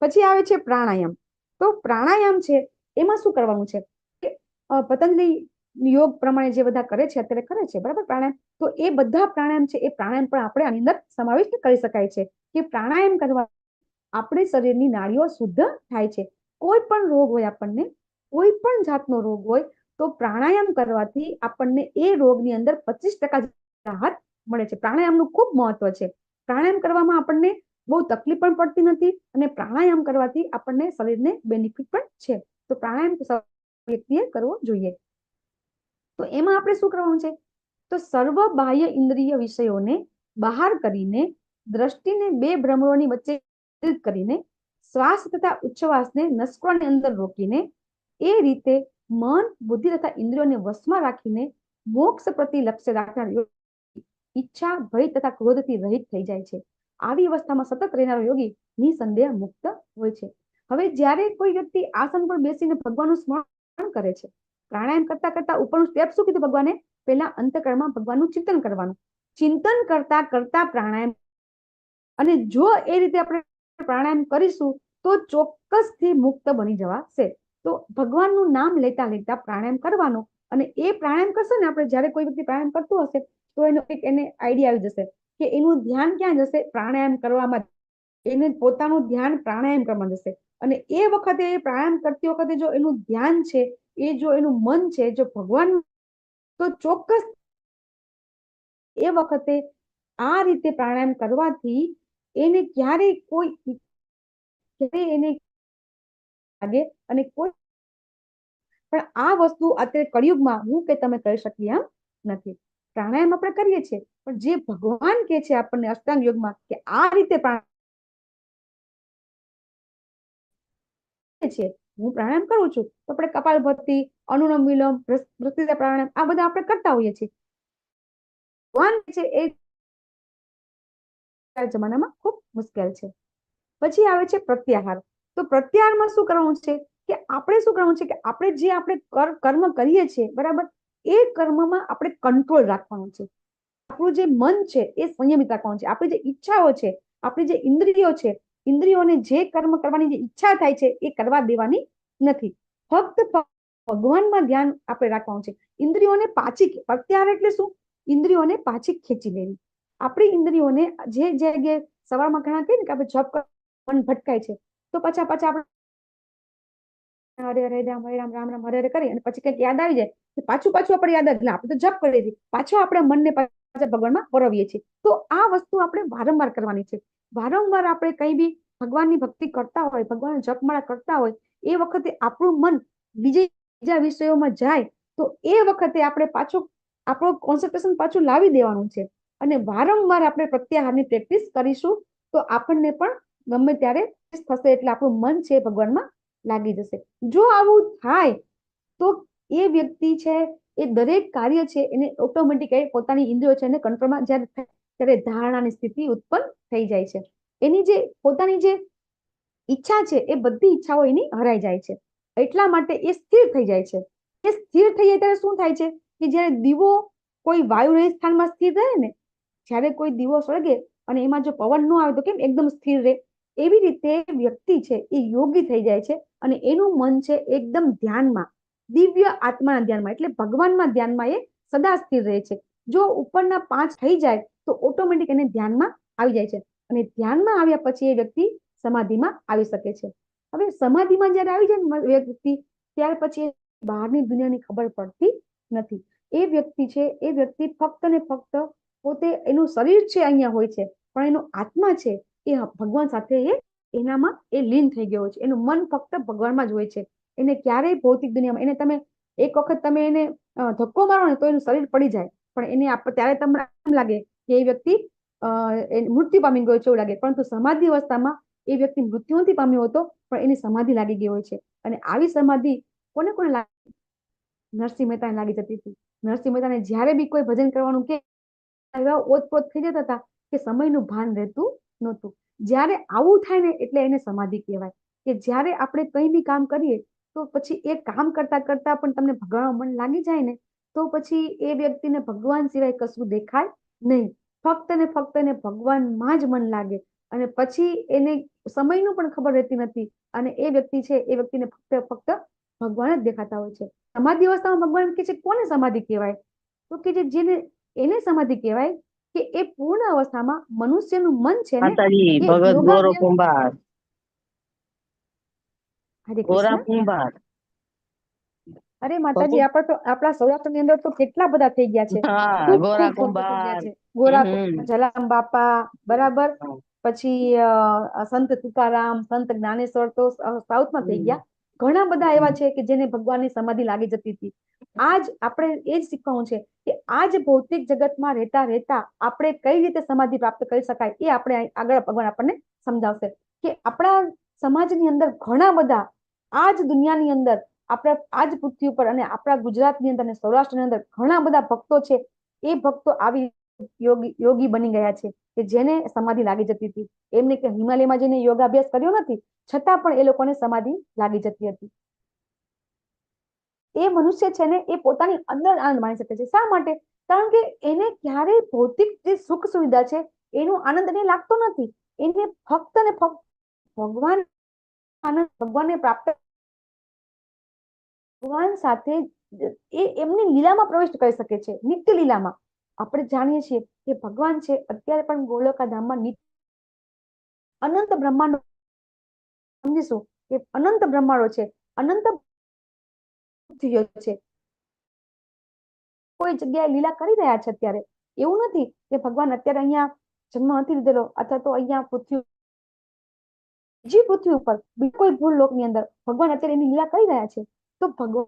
પછી આવે છે પ્રાણાયામ. તો પ્રાણાયામ છે એમાં શું કરવાનું છે કે પતંજલિ યોગ પ્રમાણે જે બધા કરે છે અત્યારે કરે છે બરાબર પ્રાણાયામ, તો એ બધા પ્રાણાયામ છે એ પ્રાણાયામ પણ આપણે આની અંદર સમાવિષ્ટ કરી શકાય છે કે પ્રાણાયામ કરવા આપણે શરીરની નાડીઓ શુદ્ધ થાય છે. કોઈ પણ રોગ હોય આપણને, કોઈ પણ જાતનો રોગ હોય તો પ્રાણાયામ કરવાથી આપણને એ રોગની અંદર 25% રાહત મળે છે. પ્રાણાયામનું ખૂબ મહત્વ છે. પ્રાણાયામ કરવામાં આપણને બહુ તકલીફ પણ પડતી નથી અને પ્રાણાયામ કરવાથી આપણને શરીરને બેનિફિટ પણ છે. તો પ્રાણાયામ વ્યક્તિએ કરવો જોઈએ. તો એમાં આપણે શું કરવાનું છે? તો સર્વ બાહ્ય ઇન્દ્રિય વિષયોને બહાર કરીને દ્રષ્ટિને બે ભ્રમરોની વચ્ચે કરીને શ્વાસ તથા ઉચ્છ્વાસને નસકોરાની અંદર રોકીને એ રીતે મન, બુદ્ધિ તથા ઇન્દ્રિયોને વશમાં રાખીને મોક્ષ પ્રતિ લક્ષ્ય રાખનાર ઈચ્છા, ભય તથા ક્રોધથી રહિત થઈ જાય છે. આવી અવસ્થામાં સતત રહેનારો યોગી નિસંદેહ મુક્ત હોય છે. હવે જ્યારે કોઈ વ્યક્તિ આસન પર બેસીને ભગવાનનું સ્મરણ કરે છે, પ્રાણાયામ કરતા કરતા ઉપરનું સ્ટેપ શું કીધું ભગવાને? પહેલા અંતઃકરણમાં ભગવાનનું ચિંતન કરવાનું. ચિંતન કરતા કરતા પ્રાણાયામ, અને જો એ રીતે આપણે પ્રાણાયામ કરીશું તો ચોક્કસથી મુક્ત બની જવાશે. તો ભગવાનનું નામ લેતા લેતા પ્રાણાયામ કરવાનો, અને એ પ્રાણાયામ કરશે ને આપણે, જ્યારે કોઈ વ્યક્તિ પ્રાણાયામ કરતું હશે તો એને આઈડિયા આવી જશે કે એનું ધ્યાન ક્યાં જશે? પ્રાણાયામ કરવામાં. એને પોતાનું ધ્યાન પ્રાણાયામ કરવામાં જશે. અને એ વખતે પ્રાણાયામ કરતી વખતે જો એનું ધ્યાન છે, એ જો એનું મન છે, જો ભગવાન, તો ચોક્કસ એ વખતે આ રીતે પ્રાણાયામ કરવાથી એને ક્યારેય એને લાગે અને કોઈ પણ આ વસ્તુ અત્યારે કળિયુગમાં હું કે તમે કરી શકીએ એમ નથી. પ્રાણાયામ આપણે કરીએ છીએ, પણ જે ભગવાન કે છે આપણને અષ્ટાંગ યોગમાં કે આ રીતે છે, હું પ્રાણાયામ કરું છું તો આપણે કપાલભાતિ, અનુલોમ વિલોમ, ભ્રુકુટી પ્રાણાયામ આ બધા આપણે કરતા હોઈએ છીએ. ભગવાન છે એ જમાનામાં ખૂબ મુશ્કેલ છે. પછી આવે છે પ્રત્યાહાર. તો પ્રત્યાહારમાં શું કરવાનું છે કે આપણે શું કરવાનું છે કે આપણે જે આપણે કર્મ કરીએ છીએ બરાબર, એ કર્મમાં આપણે કંટ્રોલ રાખવાનું છે. આપણું જે મન છે એ સંયમિત રાખવાનું છે. આપણી જે ઈચ્છાઓ છે, આપણી જે ઇન્દ્રિયો છે, ઇન્દ્રિયોને જે કર્મ કરવાની જે ઈચ્છા થાય છે એ કરવા દેવાની નથી. ફક્ત ભગવાનમાં ધ્યાન આપણે રાખવાનું છે. ઇન્દ્રિયોને પાછી, પ્રત્યાહાર એટલે શું? ઇન્દ્રિયોને પાછી ખેંચી લેવી. આપણી ઇન્દ્રિયોને જે જગ્યાએ સવારમાં ઘણા કહે ને કે આપણે જોબ મન ભટકાય છે, તો પાછા આપણે હરે હરે રામ હરે રામ રામ રામ હરે હરે કરી અને પછી કંઈક યાદ આવી જાય, પાછું આપણે યાદ આવે, આપણે તો જપ કરી દીધી, પાછો આપણે મનને પાછા ભગવાનમાં પરોવીએ છીએ. તો આ વસ્તુ આપણે વારંવાર કરવાની છે. વારંવાર આપણે કઈ બી ભગવાનની ભક્તિ કરતા હોય, ભગવાન જપમાળા કરતા હોય, એ વખતે આપણું મન બીજા વિષયોમાં જાય તો એ વખતે આપણે પાછું આપણું કોન્સન્ટ્રેશન પાછું લાવી દેવાનું છે. અને વારંવાર આપણે પ્રત્યાહારની પ્રેક્ટિસ કરીશું તો આપણને પણ ગમે ત્યારે થશે એટલે આપણું મન છે ભગવાનમાં લાગી જશે. જો આવું થાય તો એ વ્યક્તિ છે એ દરેક કાર્ય છે એને ઓટોમેટિક પોતાની ઇન્દ્રિયો છે એને કંટ્રોલમાં જ્યારે થાય ત્યારે ધારણાની સ્થિતિ ઉત્પન્ન થઈ જાય છે. એની જે પોતાની જે ઈચ્છા છે એ બધી ઈચ્છાઓ એની હરાઈ જાય છે. એટલા માટે એ સ્થિર થઈ જાય છે. એ સ્થિર થઈ જાય ત્યારે શું થાય છે કે જ્યારે દીવો કોઈ વાયુરહિત સ્થાનમાં સ્થિર રહે ને, જ્યારે કોઈ દીવો સળગે અને એમાં જો પવન ન આવે તો કેમ એકદમ સ્થિર રહે, એવી રીતે વ્યક્તિ છે એ યોગી થઈ જાય છે અને એનું મન છે એકદમ ધ્યાનમાં, દિવ્ય આત્માના ધ્યાનમાં એટલે ભગવાનમાં ધ્યાનમાં એ સદા સ્થિર રહે છે. જો ઉપરના 5 થઈ જાય તો ઓટોમેટિક એને ધ્યાનમાં આવી જાય છે અને ધ્યાનમાં આવ્યા પછી એ વ્યક્તિ સમાધિમાં આવી શકે છે. હવે સમાધિમાં જ્યારે આવી જાય ને વ્યક્તિ, ત્યાર પછી બહારની દુનિયાની ખબર પડતી નથી. એ વ્યક્તિ છે એ વ્યક્તિ ફક્ત ને ફક્ત પોતે એનું શરીર છે અહીંયા હોય છે, પણ એનો આત્મા છે એ ભગવાન સાથે એનામાં એ લીન થઈ ગયો છે. એનું મન ફક્ત ભગવાનમાં જ હોય છે. એને ક્યારેય ભૌતિક દુનિયામાં એને તમે એક વખત તમે એને ધક્કો મારો ને તો એનું શરીર પડી જાય, પણ એને ત્યારે તમને એમ લાગે કે એ વ્યક્તિ મૃત્યુ પામી ગયો છે એવું લાગે, પરંતુ સમાધિ અવસ્થામાં એ વ્યક્તિ મૃત્યુ નથી પામ્યો હતો પણ એની સમાધિ લાગી ગઈ હોય છે. અને આવી સમાધિ કોને લાગી? નરસિંહ મહેતાને લાગી જતી હતી. નરસિંહ મહેતાને જ્યારે બી કોઈ ભજન કરવાનું કે એવા ઓતપ્રોત થઈ જતા હતા કે સમયનું ભાન રહેતું નહોતું. જ્યારે આવું થાય ને એટલે એને સમાધિ કહેવાય. કે જ્યારે આપણે કંઈ બી કામ કરીએ તો પછી એ કામ કરતા કરતા પણ તમને ભગવાનમાં મન લાગી જાય ને તો પછી એ વ્યક્તિને ભગવાન સિવાય કશું દેખાય નહીં. ફક્ત ને ફક્ત એને ભગવાનમાં જ મન લાગે અને પછી એને સમયનું પણ ખબર રહેતી નથી અને એ વ્યક્તિ છે એ વ્યક્તિને ફક્ત ભગવાન જ દેખાતા હોય છે. સમાધિ અવસ્થામાં ભગવાન કે છે કોને સમાધિ કહેવાય? તો કે જેને એને સમાધિ કહેવાય કે એ પૂર્ણ અવસ્થામાં મનુષ્યનું મન છે ને માતાજી એ ભગત ગોરો યોગાભ્યાસ. કુંભાર હરે ગોરા કૃષ્ણ. કુંભાર અરે માતાજી, આપણે તો આપણા સૌરાષ્ટ્રની અંદર તો કેટલા બધા થઈ ગયા છે, હા ખૂબ ગોરા ખૂબ ભક્તો થઈ ગયા કુંભાર છે. ગોરા હમ જલારામ બાપા બરાબર, પછી સંત તુકારામ, સંત જ્ઞાનેશ્વર તો સાઉથમાં થઈ ગયા. ઘણા બધા એવા છે કે જેને ભગવાનની સમાધિ લાગી જતી હતી. આજ આપણે એ જ શીખવાનું છે કે આજ ભૌતિક જગતમાં રહેતા રહેતા આપણે કઈ રીતે સમાધિ પ્રાપ્ત કરી શકાય એ આપણે આગળ ભગવાન આપણને સમજાવશે. કે આપણા સમાજની અંદર ઘણા બધા આજ દુનિયાની અંદર આપણે આજ પૃથ્વી ઉપર અને આપણા ગુજરાતની અંદર અને સૌરાષ્ટ્રની અંદર ઘણા બધા ભક્તો છે. એ ભક્તો આવી યોગી બની ગયા છે કે જેને સમાધિ લાગી જતી હતી. એમને કે હિમાલયમાં જઈને યોગાભ્યાસ કર્યો નથી છતાં પણ એ લોકોને સમાધિ લાગી જતી હતી. એ મનુષ્ય છે ને એ પોતાની અંદર આનંદ માણી શકે છે. શા માટે? કારણ કે એને ક્યારેય ભૌતિક જે સુખ સુવિધા છે એનો આનંદ એને લાગતો નથી. એને ફક્ત ને ફક્ત ભગવાન આનંદ, ભગવાનને પ્રાપ્ત, ભગવાન સાથે એ એમની લીલામાં પ્રવેશ કરી શકે છે, નિત્ય લીલામાં. આપણે જાણીએ છીએ કે ભગવાન છે અત્યારે પણ ગોલોકા ધામમાં અનંત બ્રહ્માંડો, સમજીશું કે અનંત બ્રહ્માંડો છે, અનંત છે, કોઈ જગ્યાએ લીલા કરી રહ્યા છે. અત્યારે એવું નથી કે ભગવાન અત્યારે અહીંયા જન્મ નથી લીધેલો અથવા તો અહીંયા પૃથ્વી જે પૃથ્વી ઉપર બીજા કોઈ ભૂલ લોકની અંદર ભગવાન અત્યારે એની લીલા કરી રહ્યા છે, તો ભગવાન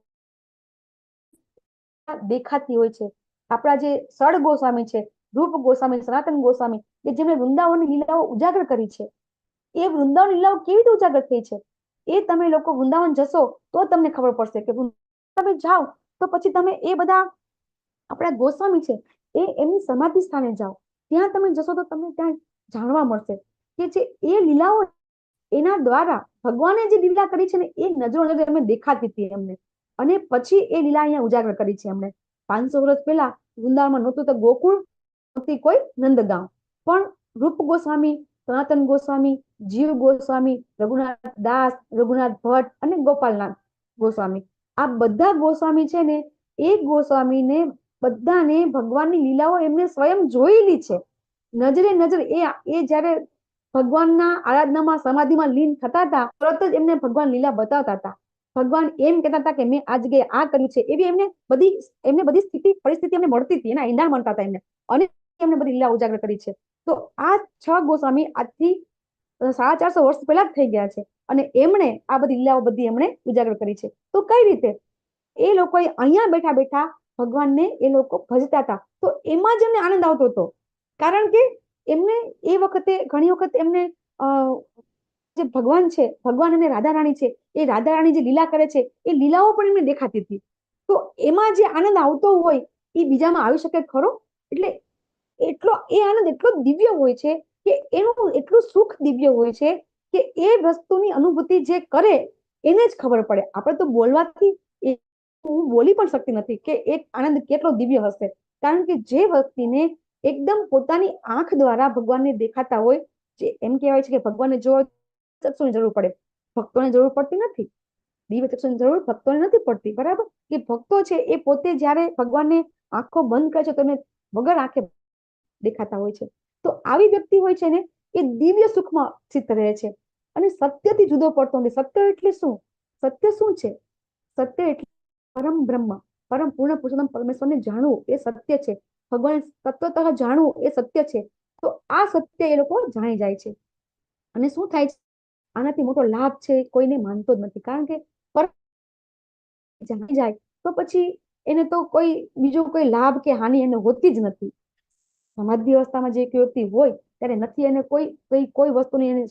દેખાતી હોય છે. આપણા જે સળ ગોસ્વામી છે, રૂપ ગોસ્વામી, સનાતન ગોસ્વામી, કે જેમણે વૃંદાવનની લીલાઓ ઉજાગર કરી છે, એ વૃંદાવન લીલાઓ કેવી રીતે ઉજાગર થઈ છે એ તમે લોકો વૃંદાવન જશો તો તમને ખબર પડશે. કે તમે જાઓ તો પછી તમે એ બધા આપણા ગોસ્વામી છે એ એમની સમાધિ સ્થાને જાઓ, ત્યાં તમે જશો તો તમને ત્યાં જાણવા મળશે કે જે એ લીલાઓ એના દ્વારા ભગવાને જે લીલા કરી છે ને એ નજરો નજર એમને દેખાતી હતી એમને, અને પછી એ લીલા અહીંયા ઉજાગર કરી છે એમણે. 500 વર્ષ પહેલા વૃંદાવનમાં નહોતું તો ગોકુળ, નહોતી કોઈ નંદગાંવ, પણ રૂપ ગોસ્વામી, સનાતન ગોસ્વામી, જીવ ગોસ્વામી, રઘુનાથ દાસ, રઘુનાથ ભટ્ટ અને ગોપાલનાથ ગોસ્વામી, આ બધા ગોસ્વામી છે ને એ ગોસ્વામીને બધાને ભગવાનની લીલાઓ એમને સ્વયં જોયેલી છે, નજરે નજર. એ જ્યારે ભગવાનના આરાધનામાં સમાધિમાં લીન થતા હતા તરત જ એમને ભગવાન લીલા બતાવતા હતા. ભગવાન એમ કહેતા હતા કે મેં આ જગ્યાએ આ કર્યું છે, એવી એમને બધી સ્થિતિ પરિસ્થિતિ એમને મળતી હતી, એના ઈંડા મળતા હતા એમને, અને એમને બધી લીલા ઉજાગર કરી છે. તો આ 6 ગોસ્વામી આજથી 450 વર્ષ પહેલા જ થઈ ગયા છે, અને એમણે આ બધી લીલાઓ બધી એમણે ઉજાગર કરી છે. તો કઈ રીતે એ લોકોએ અહીંયા બેઠા બેઠા ભગવાનને એ લોકો ભજતા હતા, તો એમાં જ એમને આનંદ આવતો હતો. કારણ કે એમને એ વખતે ઘણી વખત એમને જે ભગવાન છે, ભગવાન અને રાધા રાણી છે, એ રાધા રાણી જે લીલા કરે છે એ લીલાઓ પણ એમને દેખાતી હતી. તો એમાં જે આનંદ આવતો હોય એ બીજામાં આવી શકે ખરો? એટલે એ આનંદ એટલો દિવ્ય હોય છે કે એનું એટલું સુખ દિવ્ય હોય છે કે એ વસ્તુની અનુભૂતિ જે કરે એને જ ખબર પડે. આપણે તો બોલવાથી હું બોલી પણ શકતી નથી કે એક આનંદ કેટલો દિવ્ય હશે. કારણ કે જે વ્યક્તિને એકદમ પોતાની આંખ દ્વારા ભગવાનને દેખાતા હોય, જે એમ કહેવાય છે કે ભગવાનને જોવા ચક્ષુની જરૂર પડે, ભક્તોને જરૂર પડતી નથી. દિવ્ય ચક્ષુની જરૂર ભક્તોને નથી પડતી, બરાબર? કે ભક્તો છે એ પોતે જ્યારે ભગવાનને આંખો બંધ કરે છે તો એને વગર આંખે દેખાતા હોય છે. તો આવી વ્યક્તિ હોય છે ને એ દિવ્ય સુખમાં સ્થિત રહે છે અને સત્યથી જુદો પડતો નથી. સત્ય એટલે શું? સત્ય શું છે? સત્ય એટલે પરમ બ્રહ્મ, પરમ પૂર્ણ પુરુષોત્તમ પરમેશ્વરને જાણવું એ સત્ય છે. ભગવાન તત્વતઃ જાણવું એ સત્ય છે. તો આ સત્ય એ લોકો જાણી જાય છે. અને શું થાય છે, આનાથી મોટો લાભ છે કોઈને માનતો જ નથી. કારણ કે જાણી જાય તો પછી એને તો કોઈ બીજો કોઈ લાભ કે હાનિ એને હોતી જ નથી. સમાધિ અવસ્થામાં જે વ્યક્તિ હોય ત્યારે નથી એને કોઈ વસ્તુની એને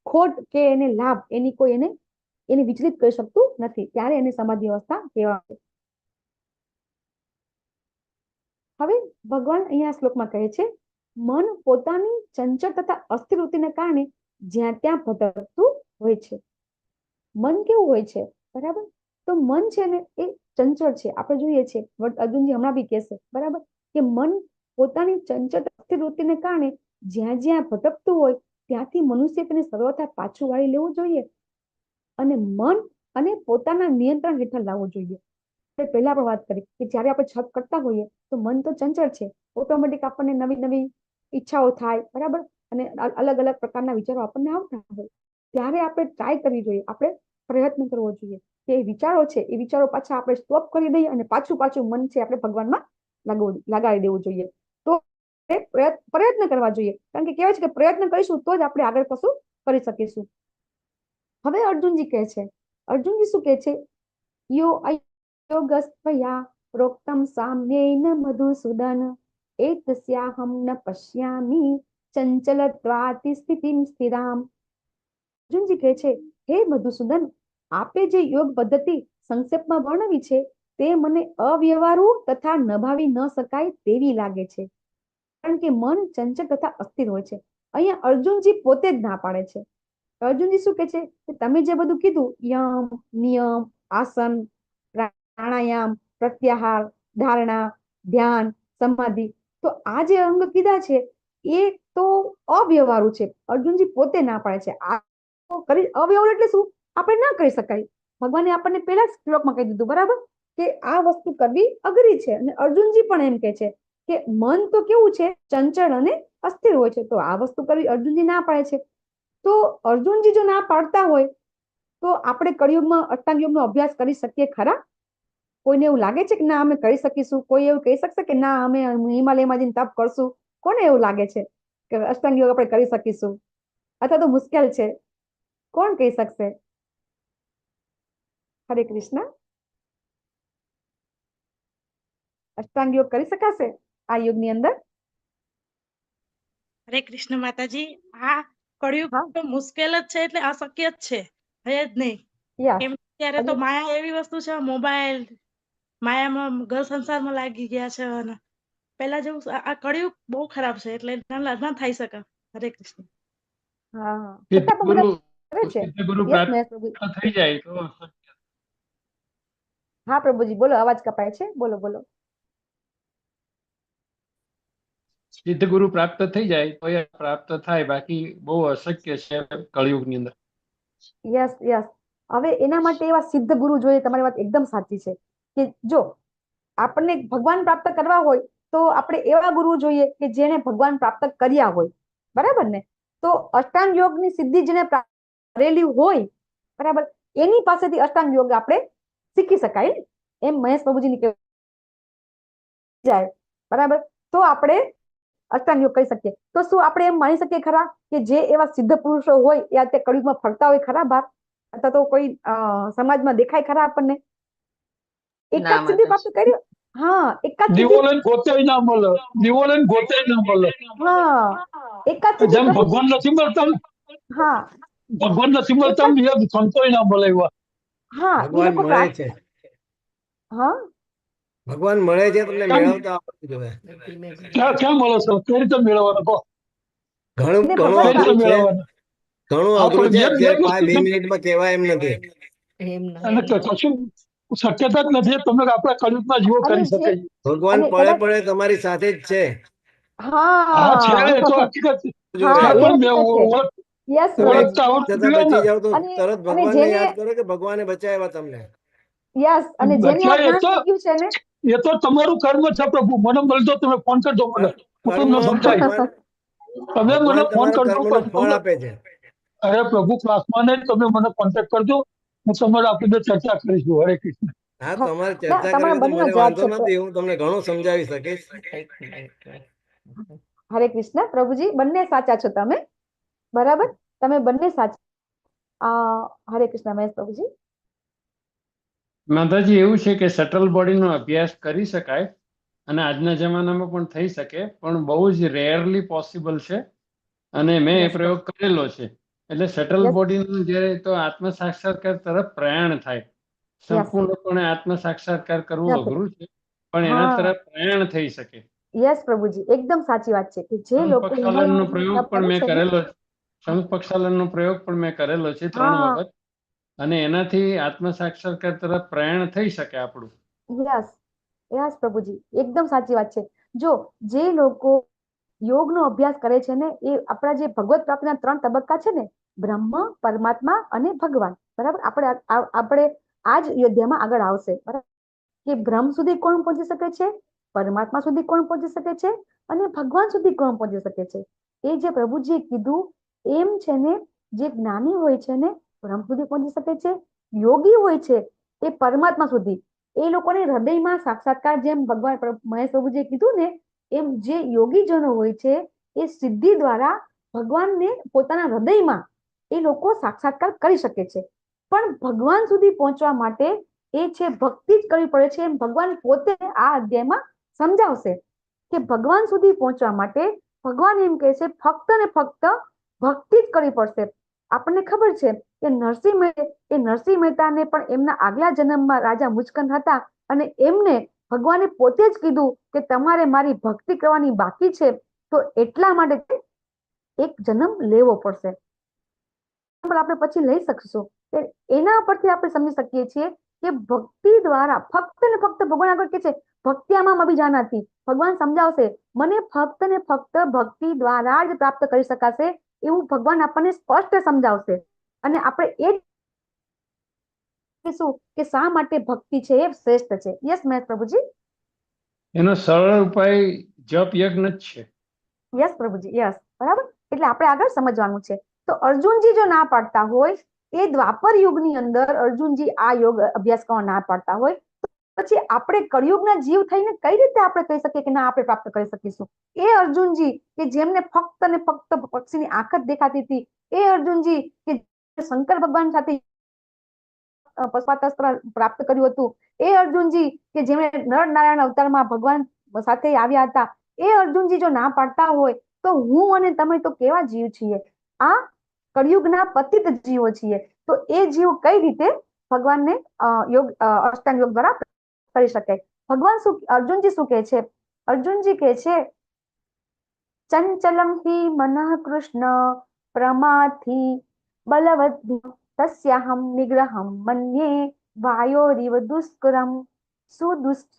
ખોટ કે એને લાભ એની કોઈ એને વિચલિત કરી શકતું નથી. ત્યારે એને સમાધિ અવસ્થા કહેવાય. હવે ભગવાન અહીંયા શ્લોકમાં કહે છે, મન પોતાની ચંચળ તથા અસ્થિર વૃત્તિને કારણે જ્યાં ત્યાં ભટકતું હોય છે. મન કેવું હોય છે? બરાબર? તો મન છે ને એ ચંચળ છે. આપણે જોઈએ છે, અર્જુનજી હમણાં બી કહેશે, બરાબર, કે મન પોતાની ચંચળ અસ્થિર વૃત્તિને કારણે જ્યાં જ્યાં ભટકતું હોય ત્યાંથી મનુષ્ય તેને સર્વથા પાછું વાળી લેવું જોઈએ અને મન અને પોતાના નિયંત્રણ હેઠળ લાવવું જોઈએ. પહેલા પણ વાત કરી કે જ્યારે આપણે છપ કરતા હોઈએ તો મન તો ચંચળ છે, ઓટોમેટિક આપણને નવી નવી ઈચ્છાઓ થાય, બરાબર, અને અલગ અલગ પ્રકારના વિચારો આપણને આવતા હોય. ત્યારે આપણે ટ્રાય કરવી જોઈએ, આપણે પ્રયત્ન કરવો જોઈએ કે એ વિચારો છે એ વિચારો પાછા આપણે સ્ટોપ કરી દઈએ અને પાછું મન છે આપણે ભગવાનમાં લગાવી દેવું જોઈએ. તો પ્રયત્ન કરવા જોઈએ. કારણ કે કહેવાય છે કે પ્રયત્ન કરીશું તો જ આપણે આગળ કશું કરી શકીશું. હવે અર્જુનજી કહે છે, અર્જુનજી શું કહે છે? યોગસ્ત્વયા પ્રોક્તમ સામ્યેન મધુસૂદન એતસ્યાહમ ન પશ્યામિ ચંચલત્વાતિ સ્થિતિમ સ્થિરામ. અર્જુનજી કહે છે, હે મધુસૂદન, આપે જે યોગ પદ્ધતિ સંક્ષેપમાં વર્ણવી છે તે મને અવ્યવહારુ તથા નભાવી ન શકાય તેવી લાગે છે. કારણ કે મન ચંચળ તથા અસ્થિર હોય છે. અહીંયા અર્જુનજી પોતે જ ના પાડે છે. અર્જુનજી શું કે છે કે તમે જે બધું કીધું, યમ, નિયમ, આસન, પ્રાણાયામ, પ્રત્યાહાર, ધારણા, ધ્યાન, સમાધિ, તો આ જે અંગ કીધા છે એ તો અવ્યવહારુ છે. અર્જુનજી પોતે ના પાડે છે. અવ્યવહારુ એટલે શું? આપણે ના કરી શકાય. ભગવાને આપણને પહેલા જ શ્લોકમાં કહી દીધું, બરાબર, કે આ વસ્તુ કરવી અઘરી છે. અને અર્જુનજી પણ એમ કે છે કે મન તો કેવું છે? ચંચળ અને અસ્થિર હોય છે. તો આ વસ્તુ કરવી અર્જુનજી ના પાડે છે. તો અર્જુનજી જો ના પાડતા હોય તો આપણે કળિયુગમાં અષ્ટાંગ યોગનો અભ્યાસ કરી શકીએ ખરા? કોઈને એવું લાગે છે કે ના અમે કરી શકીશું? કોઈ એવું કહી શકશે કે ના અમે હિમાલયમાં જઈને તપ કરશું? કોને એવું લાગે છે કે અષ્ટાંગ યોગ આપણે કરી શકીશું? અથવા તો મુશ્કેલ છે? કોણ કહી શકશે? હરે કૃષ્ણ. અષ્ટાંગ યોગ કરી શકાશે આ યુગની અંદર? હરે કૃષ્ણ માતાજી. આ કળિયુગ હા. તો મુશ્કેલ જ છે, એટલે અશક્ય જ છે, હે જ નહીં. યસ. કેમ કે ત્યારે તો માયા એવી વસ્તુ છે, મોબાઈલ માયામાં ઘર સંસારમાં લાગી ગયા છે, અને પેલા જેવું આ કળિયુગ બહુ ખરાબ છે, એટલે ના થઈ શકે. હરે કૃષ્ણ. હા, સિદ્ધ છતાં પણ ગુરુ બધા કરે છે. સિદ્ધ ગુરુ યસ પ્રાપ્ત મહેશ પ્રભુ. થઈ જાય તો હા પ્રભુજી, બોલો, અવાજ કપાય છે, બોલો બોલો. સિદ્ધ ગુરુ પ્રાપ્ત થઈ જાય તો એ પ્રાપ્ત થાય, બાકી બહુ અશક્ય છે કળિયુગની અંદર. Yes yes. હવે એના માટે એવા સિદ્ધ ગુરુ જોઈએ. તમારી વાત એકદમ સાચી છે કે જો આપણને ભગવાન પ્રાપ્ત કરવા હોય તો આપણે એવા ગુરુ જોઈએ કે જેને ભગવાન પ્રાપ્ત કર્યા હોય, બરાબર ને? તો અષ્ટાંગ યોગની સિદ્ધિ જેને કરેલી હોય, બરાબર, એની પાસેથી અષ્ટાંગ યોગ આપણે શીખી શકાય ને? એમ મહેશ પ્રભુજીની કહેવાય જાય, બરાબર. તો આપણે અષ્ટાંગ યોગ કરી શકીએ. તો શું આપણે એમ માની શકીએ ખરા કે જે એવા સિદ્ધ પુરુષો હોય એ અત્યારે કળિયુગમાં ફરતા હોય ખરા બહાર, અથવા તો કોઈ સમાજમાં દેખાય ખરા આપણને? એકાદ સિદ્ધિ પ્રાપ્ત કરી. હા, એકાદ સિદ્ધિ. દીવો લઈને ગોતે ના મળે, દીવો લઈને ગોતે ના મળે. હા, એકાદ સિદ્ધિ જેમ પ્રભુ. ભગવાન નથી મળતા ને, હા ભગવાન નથી મળતા ને, એ સંતોય ના મળે એવા. હા, એ ભગવાન લોકો મળે છે, હા ભગવાન મળે છે, તમને મેળવતા આવડવું જોઈએ. ક્યાં ક્યાં મળે છે? કઈ રીતે મેળવવાનો કહો? ઘણું એને ઘણું ભગવાન કઈ રીતે અઘરું છે, મેળવવાનો? ઘણું હા, અઘરું પણ છે. બે અત્યારે વસ્તુ 2 છે. મિનિટમાં કહેવાય એમ નથી. અને કશું શક્યતા જ નથી. તમે આપણા કળિયુગમાં જીવો અને કરી શકે. ભગવાન અને પળે કદાચ પળે તમારી સાથે જ છે. હા, છે, હા એ તો હકીકત છે. હા, જોડે એ પણ હકીકત છે. યસ તમે પ્રભુજી. ઓળખતા આવડતું જતા જોઈએ ને. બચી જાવ તો અને તરત અને ભગવાનને જેને યાદ કરો કે ભગવાને બચાવ્યા તમને. યસ, અને જેને આ બચાય જ્ઞાન થઈ ગયું છે ને. એ તો તમારું કર્મ છે પ્રભુ. મને મળતો તમે ફોન કરજો મને, હું કર્મ તમને સમજાવીશ. ભગવાન તમે મને ભગવાન ફોન તમારા કરજો. કર્મનું ફળ આપે છે. અરે પ્રભુ, ક્લાસમાં નહીં, તમે મને કોન્ટેક્ટ કરજો. હું તમારે આપણી બે ચર્ચા કરીશું. હરે કૃષ્ણ. હા, હા, તમારે ના, ચર્ચા તમારા કરવી તો બંનેનો મને જવાબ વાંધો છે. નથી. હું તમને ઘણું સમજાવી શકીશ. હરે કૃષ્ણ પ્રભુજી, બંને સાચા છો તમે, બરાબર, તમે બંને સાચા. હરે કૃષ્ણ મહેશ પ્રભુજી. માતાજી, એવું છે કે સટલ બોડીનો અભ્યાસ કરી શકાય અને આજના જમાનામાં પણ થઈ શકે, પણ બહુ જ રેરલી પોસિબલ છે. અને મેં એ યસ પ્રયોગ કરેલો છે. એટલે સટલ યસ બોડીનું જ્યારે તો આત્મ સાક્ષાત્કાર તરફ પ્રયાણ થાય. યસ. સંપૂર્ણપણે આત્મ સાક્ષાત્કાર કરવું નથી. અઘરું છે, પણ એના હા, તરફ પ્રયાણ થઈ શકે. યસ પ્રભુજી, એકદમ સાચી વાત છે કે જે શંખ લોકો પ્રક્ષાલનનો હિમાલય પ્રયોગ તપ પણ કરે મેં છે ને. કરેલો છે. શંખ પ્રક્ષાલનનો પ્રયોગ પણ મેં કરેલો છે 3 હા, વખત. અને એનાથી આત્મ સાક્ષાત્કાર તરફ પ્રયાણ થઈ શકે આપણું. યસ યસ પ્રભુજી, એકદમ સાચી વાત છે. જો જે લોકો યોગનો અભ્યાસ કરે છે ને, એ આપણા જે ભગવત પ્રાપ્તિના 3 તબક્કા છે ને, બ્રહ્મ, પરમાત્મા અને ભગવાન, બરાબર, આપણે આ જ અધ્યાયમાં આગળ આવશે, બરાબર, કે બ્રહ્મ સુધી કોણ પહોંચી શકે છે, પરમાત્મા સુધી કોણ પહોંચી શકે છે, અને ભગવાન સુધી કોણ પહોંચી શકે છે. એ જે પ્રભુજીએ કીધું એમ છે ને, જે જ્ઞાની હોય છે ને બ્રહ્મ સુધી પહોંચી શકે છે, યોગી હોય છે એ પરમાત્મા સુધી. એ લોકોને હૃદયમાં સાક્ષાત્કાર, જેમ ભગવાન મહેશ પ્રભુજીએ કીધું ને, એમ જે યોગીજનો હોય છે એ સિદ્ધિ દ્વારા ભગવાનને પોતાના હૃદયમાં એ લોકો સાક્ષાત્કાર કરી શકે છે. પણ ભગવાન સુધી પહોંચવા માટે એ છે ભક્તિ જ કરવી પડે છે. એમ ભગવાન પોતે આ અધ્યાયમાં સમજાવશે કે ભગવાન સુધી પહોંચવા માટે ભગવાન એમ કહે છે ફક્ત ને ફક્ત ભક્તિ જ કરવી પડશે. આપણને ખબર છે કે નરસિંહ મહેતાને પણ એમના આગલા જન્મમાં રાજા મુચકંદ હતા, અને એમને ભગવાને પોતે જ કીધું કે તમારે મારી ભક્તિ કરવાની બાકી છે, તો એટલા માટે એક જન્મ લેવો પડશે. આપણે પછી લઈ શકશું. એના પરથી આપણે સમજી શકીએ છીએ કે ભક્તિ દ્વારા ફક્ત ને ફક્ત ભગવાન આગળ કે છે ભક્ત્યામાં અભિજાનાતિ, ભગવાન સમજાવશે મને ફક્ત ને ફક્ત ભક્તિ દ્વારા જ પ્રાપ્ત કરી શકાશે, એવું ભગવાન આપણને સ્પષ્ટ સમજાવશે. અને આપણે એ કહીશું કે શા માટે ભક્તિ છે એ શ્રેષ્ઠ છે. યસ મહેશ પ્રભુજી. એનો સરળ ઉપાય જપ યજ્ઞ જ છે. યસ પ્રભુજી, યસ, બરાબર. એટલે આપણે આગળ સમજવાનું છે. તો અર્જુનજી જો ના પાડતા હોય, એ દ્વાપર યુગની અંદર અર્જુનજી આ યોગ અભ્યાસ કરવા ના પાડતા હોય, પછી આપણે કળિયુગના જીવ થઈને કઈ રીતે આપણે કહી શકીએ કે ના આપણે પ્રાપ્ત કરી શકીશું? એ અર્જુનજી કે જેમને ફક્ત ને ફક્ત પક્ષીની આંખ જ દેખાતી હતી, એ અર્જુનજી કે શંકર ભગવાન સાથે પશુપાતાસ્ત્ર પ્રાપ્ત કર્યું હતું, એ અર્જુનજી કે જેમણે નર નારાયણ અવતારમાં ભગવાન સાથે આવ્યા હતા, એ અર્જુનજી જો ના પાડતા હોય તો હું અને તમે તો કેવા જીવ છીએ? આ કળિયુગના પતિત જીવો છીએ. તો એ જીવ કઈ રીતે ભગવાનને અષ્ટાંગ યોગ દ્વારા કરી શકાય? ભગવાન અર્જુનજી શું કહે છે? અર્જુનજી કહે છે, ચંચલમ હિ મનઃ કૃષ્ણ પ્રમાથી બલવદ્ તસ્યાહમ નિગ્રહમ મન્યે વાયોરિવ દુષ્કરમ.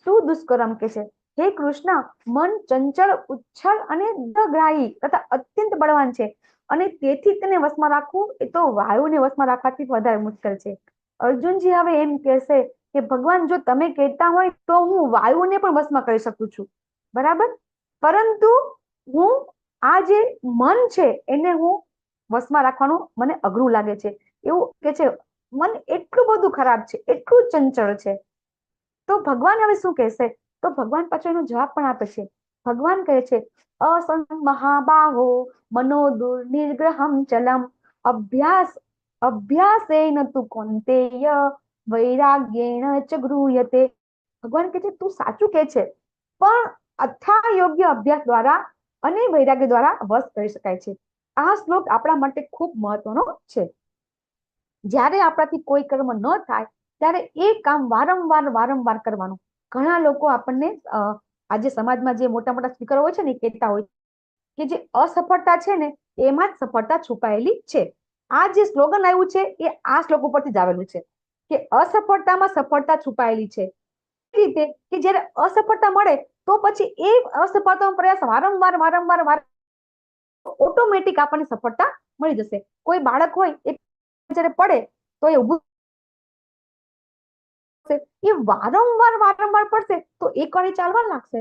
સુદુષ્કરમ કે છે, હે કૃષ્ણ, મન ચંચળ, ઉચ્છળ અને દગ્રાહી તથા અત્યંત બળવાન છે, અને તેથી તેને વશમાં રાખવું એ તો વાયુને વશમાં રાખવાથી વધારે મુશ્કેલ છે. અર્જુનજી હવે એમ કહેશે કે ભગવાન, જો તમે કહેતા હોય તો હું વાયુને પણ વશમાં કરી શકું છું, બરાબર, પરંતુ હું આ જે મન છે એને હું વશમાં રાખવાનું મને અઘરું લાગે છે. એવું કે છે, મન એટલું બધું ખરાબ છે, એટલું ચંચળ છે. તો ભગવાન હવે શું કહેશે? તો ભગવાન પાછો એનો જવાબ પણ આપે છે. ભગવાન કહે છે, અસં મહાબાહો મનો દુર્નિગ્રહમ ચલમ અભ્યાસેન તુ કૌંતેય વૈરાગ્યેણ ચ ગૃહ્યતે. ભગવાન કહે છે, તું સાચું કહે છે, પણ અથા યોગ્ય અભ્યાસ દ્વારા અને વૈરાગ્ય દ્વારા વશ કરી શકાય છે. આ શ્લોક આપણા માટે ખૂબ મહત્વનો છે. જ્યારે આપણાથી કોઈ કર્મ ન થાય ત્યારે એ કામ વારંવાર કરવાનું. ઘણા લોકો આપણને આજે સમાજમાં જે મોટા મોટા સ્પીકરો હોય છે ને, કહેતા હોય કે જે અસફળતા છે ને એમાં જ સફળતા છુપાયેલી છે. આ જે સ્લોગન આવ્યું છે એ આ શ્લોક ઉપરથી જ આવેલું છે કે અસફળતામાં સફળતા છુપાયેલી છે. એ રીતે કે જ્યારે અસફળતા મળે તો પછી એ અસફળતાનો પ્રયાસ વારંવાર ઓટોમેટિક આપણને સફળતા મળી જશે. કોઈ બાળક હોય એ જ્યારે પડે તો એ ઊભું, એ વારંવાર પડશે તો એક વાર ચાલવા લાગશે.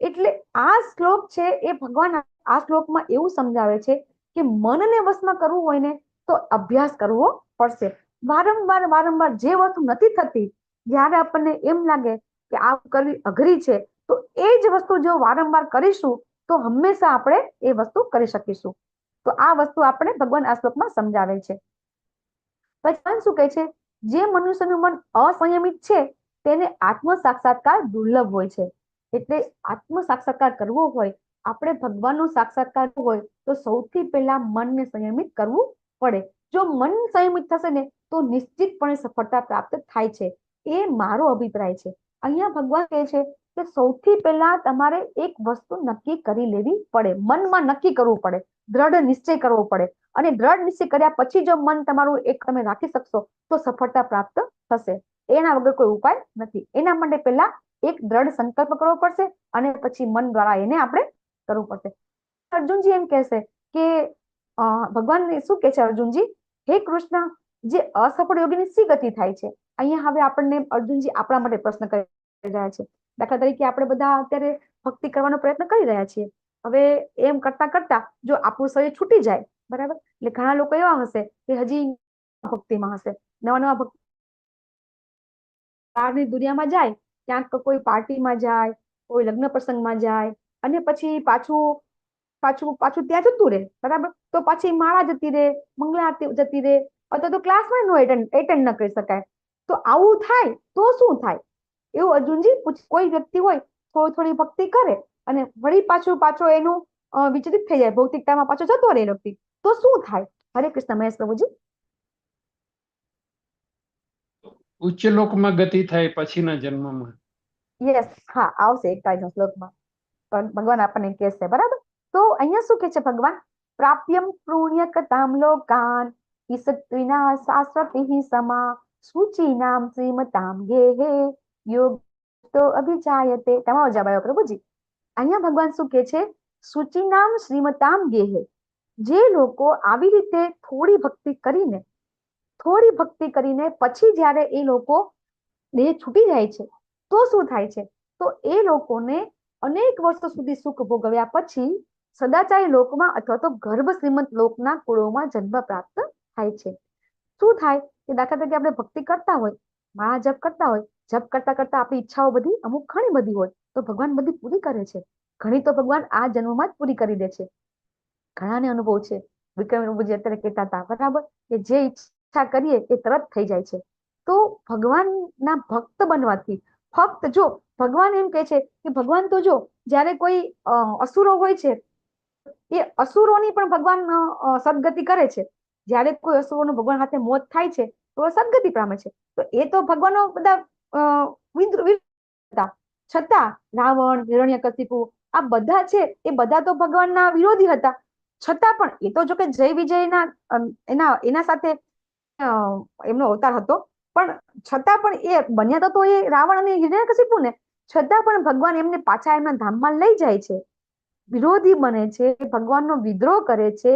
એટલે આ શ્લોક છે એ ભગવાન આ શ્લોકમાં એવું સમજાવે છે કે મનને વશમાં કરવું હોય ને તો અભ્યાસ કરવો પડશે. વારંવાર જે વસ્તુ નથી થતી, જ્યારે આપણને એમ લાગે કે આ કરવી અઘરી છે, તો એ જ વસ્તુ જો વારંવાર કરીશું તો હંમેશા આપણે એ વસ્તુ કરી શકીશું. તો આ વસ્તુ આપણે ભગવાન આ શ્લોકમાં સમજાવે છે. ભગવાન શું કહે છે? જે મનુષ્યનું મન અસંયમિત છે તેને આત્મ સાક્ષાત્કાર દુર્લભ હોય છે. એટલે આત્મ સાક્ષાત્કાર કરવો હોય, આપણે ભગવાનનો સાક્ષાત્કાર હોય તો સૌથી પહેલા મનને સંયમિત કરવું પડે. જો મન સંયમિત થશે ને તો નિશ્ચિતપણે સફળતા પ્રાપ્ત થાય છે. એ મારો અભિપ્રાય છે. અહીંયા ભગવાન કહે છે કે સૌથી પહેલા તમારે એક વસ્તુ નક્કી કરી લેવી પડે, મનમાં નક્કી કરવું પડે, દ્રઢ નિશ્ચય કરવો પડે. અને દ્રઢ નિશ્ચય કર્યા પછી જો મન તમારું એક તમે રાખી શકશો તો સફળતા પ્રાપ્ત થશે. એના વગર કોઈ ઉપાય નથી. એના માટે પહેલા એક દ્રઢ સંકલ્પ કરવો પડશે અને પછી મન દ્વારા એને આપણે કરવું પડશે. અર્જુનજી એમ કહેશે કે ભગવાન શું કહે છે? અર્જુનજી, હે કૃષ્ણ, જે અસફળ યોગીની શી ગતિ થાય છે? અહીંયા હવે આપણને અર્જુનજી આપણા માટે પ્રશ્ન કરી રહ્યા છે. દાખલા તરીકે આપણે બધા અત્યારે ભક્તિ કરવાનો પ્રયત્ન કરી રહ્યા છીએ. હવે એમ કરતા જો આપણું શરીર છૂટી જાય, બરાબર, એટલે ઘણા લોકો એવા હશે કે હજી ભક્તિમાં હશે, નવા ભક્તિ બહારની દુનિયામાં જાય, ક્યાંક કોઈ પાર્ટીમાં જાય, કોઈ લગ્ન પ્રસંગમાં જાય, અને પછી પાછું ત્યાં જતું રહે, બરાબર, તો પાછી માળા જતી રહે, મંગળા આરતી જતી રહે, અથવા તો ક્લાસમાં નો એટેન્ડ ન કરી શકાય. તો આવું થાય તો શું થાય? એવું અર્જુનજી કોઈ વ્યક્તિ હોય થોડી ભક્તિ કરે અને વળી પાછો એનું વિચલિત થઈ જાય, ભૌતિકતામાં પાછો જતો રહે વ્યક્તિ, તો શું થાય? હરે કૃષ્ણ મહેશ પ્રભુજી. ઉચ્ચ લોકમાં ગતિ થાય પછીના જન્મમાં. યસ, હા, આવશે એક તારીખના શ્લોકમાં પણ ભગવાન આપણને કહેશે, બરાબર. તો અહીંયા શું કહે છે ભગવાન? પ્રાપ્યમ પુણ્ય કતામ લોકાન ઈસત્વિના શાશ્વતી સમા શુચિનામ શ્રીમતામ ગેહે યોગ તો અભિજાયતે. તમારો જવાબ આવ્યો પ્રભુજી. અહીંયા ભગવાન શું કહે છે? શુચિનામ શ્રીમતામ ગેહે. જે લોકો આવી રીતે થોડી ભક્તિ કરીને પછી જ્યારે એ લોકો દેહ છૂટી જાય છે તો શું થાય છે? તો એ લોકોને અનેક વર્ષો સુધી સુખ ભોગવ્યા પછી સદાચારી લોકમાં અથવા તો ગર્ભ શ્રીમંત લોકના કુળોમાં જન્મ પ્રાપ્ત થાય છે. શું થાય કે દાખલા તરીકે આપણે ભક્તિ કરતા હોય, માળા જપ કરતા હોય, જપ કરતા આપણી ઈચ્છાઓ બધી અમુક ઘણી બધી હોય તો ભગવાન બધી પૂરી કરે છે. ઘણી તો ભગવાન આ જન્મમાં જ પૂરી કરી દે છે. ઘણાને અનુભવ છે. વિક્રમ પ્રભુજી અત્યારે કહેતા હતા, બરાબર, કે જે ઈચ્છા કરીએ એ તરત થઈ જાય છે. તો ભગવાનના ભક્ત બનવાથી ફક્ત જો ભગવાન એમ કહે છે કે ભગવાન તો જો જ્યારે કોઈ અસુરો હોય છે એ અસુરોની પણ ભગવાન સદગતિ કરે છે. જ્યારે કોઈ અસુરોનું ભગવાન હાથે મોત થાય છે તો સદગતિ પામે છે. તો એ તો ભગવાનનો બધા હતા, છતાં રાવણ, હિરણ્યકશિપુ આ બધા છે એ બધા તો ભગવાનના વિરોધી હતા. છતાં પણ એ તો જો કે જય વિજયના એના સાથે એમનો અવતાર હતો, પણ છતાં પણ એ બન્યા તો એ રાવણ અને હિરણ્યકશિપુ ને, છતાં પણ ભગવાન એમને પાછા એમના ધામમાં લઈ જાય છે. વિરોધી બને છે, ભગવાનનો વિદ્રોહ કરે છે,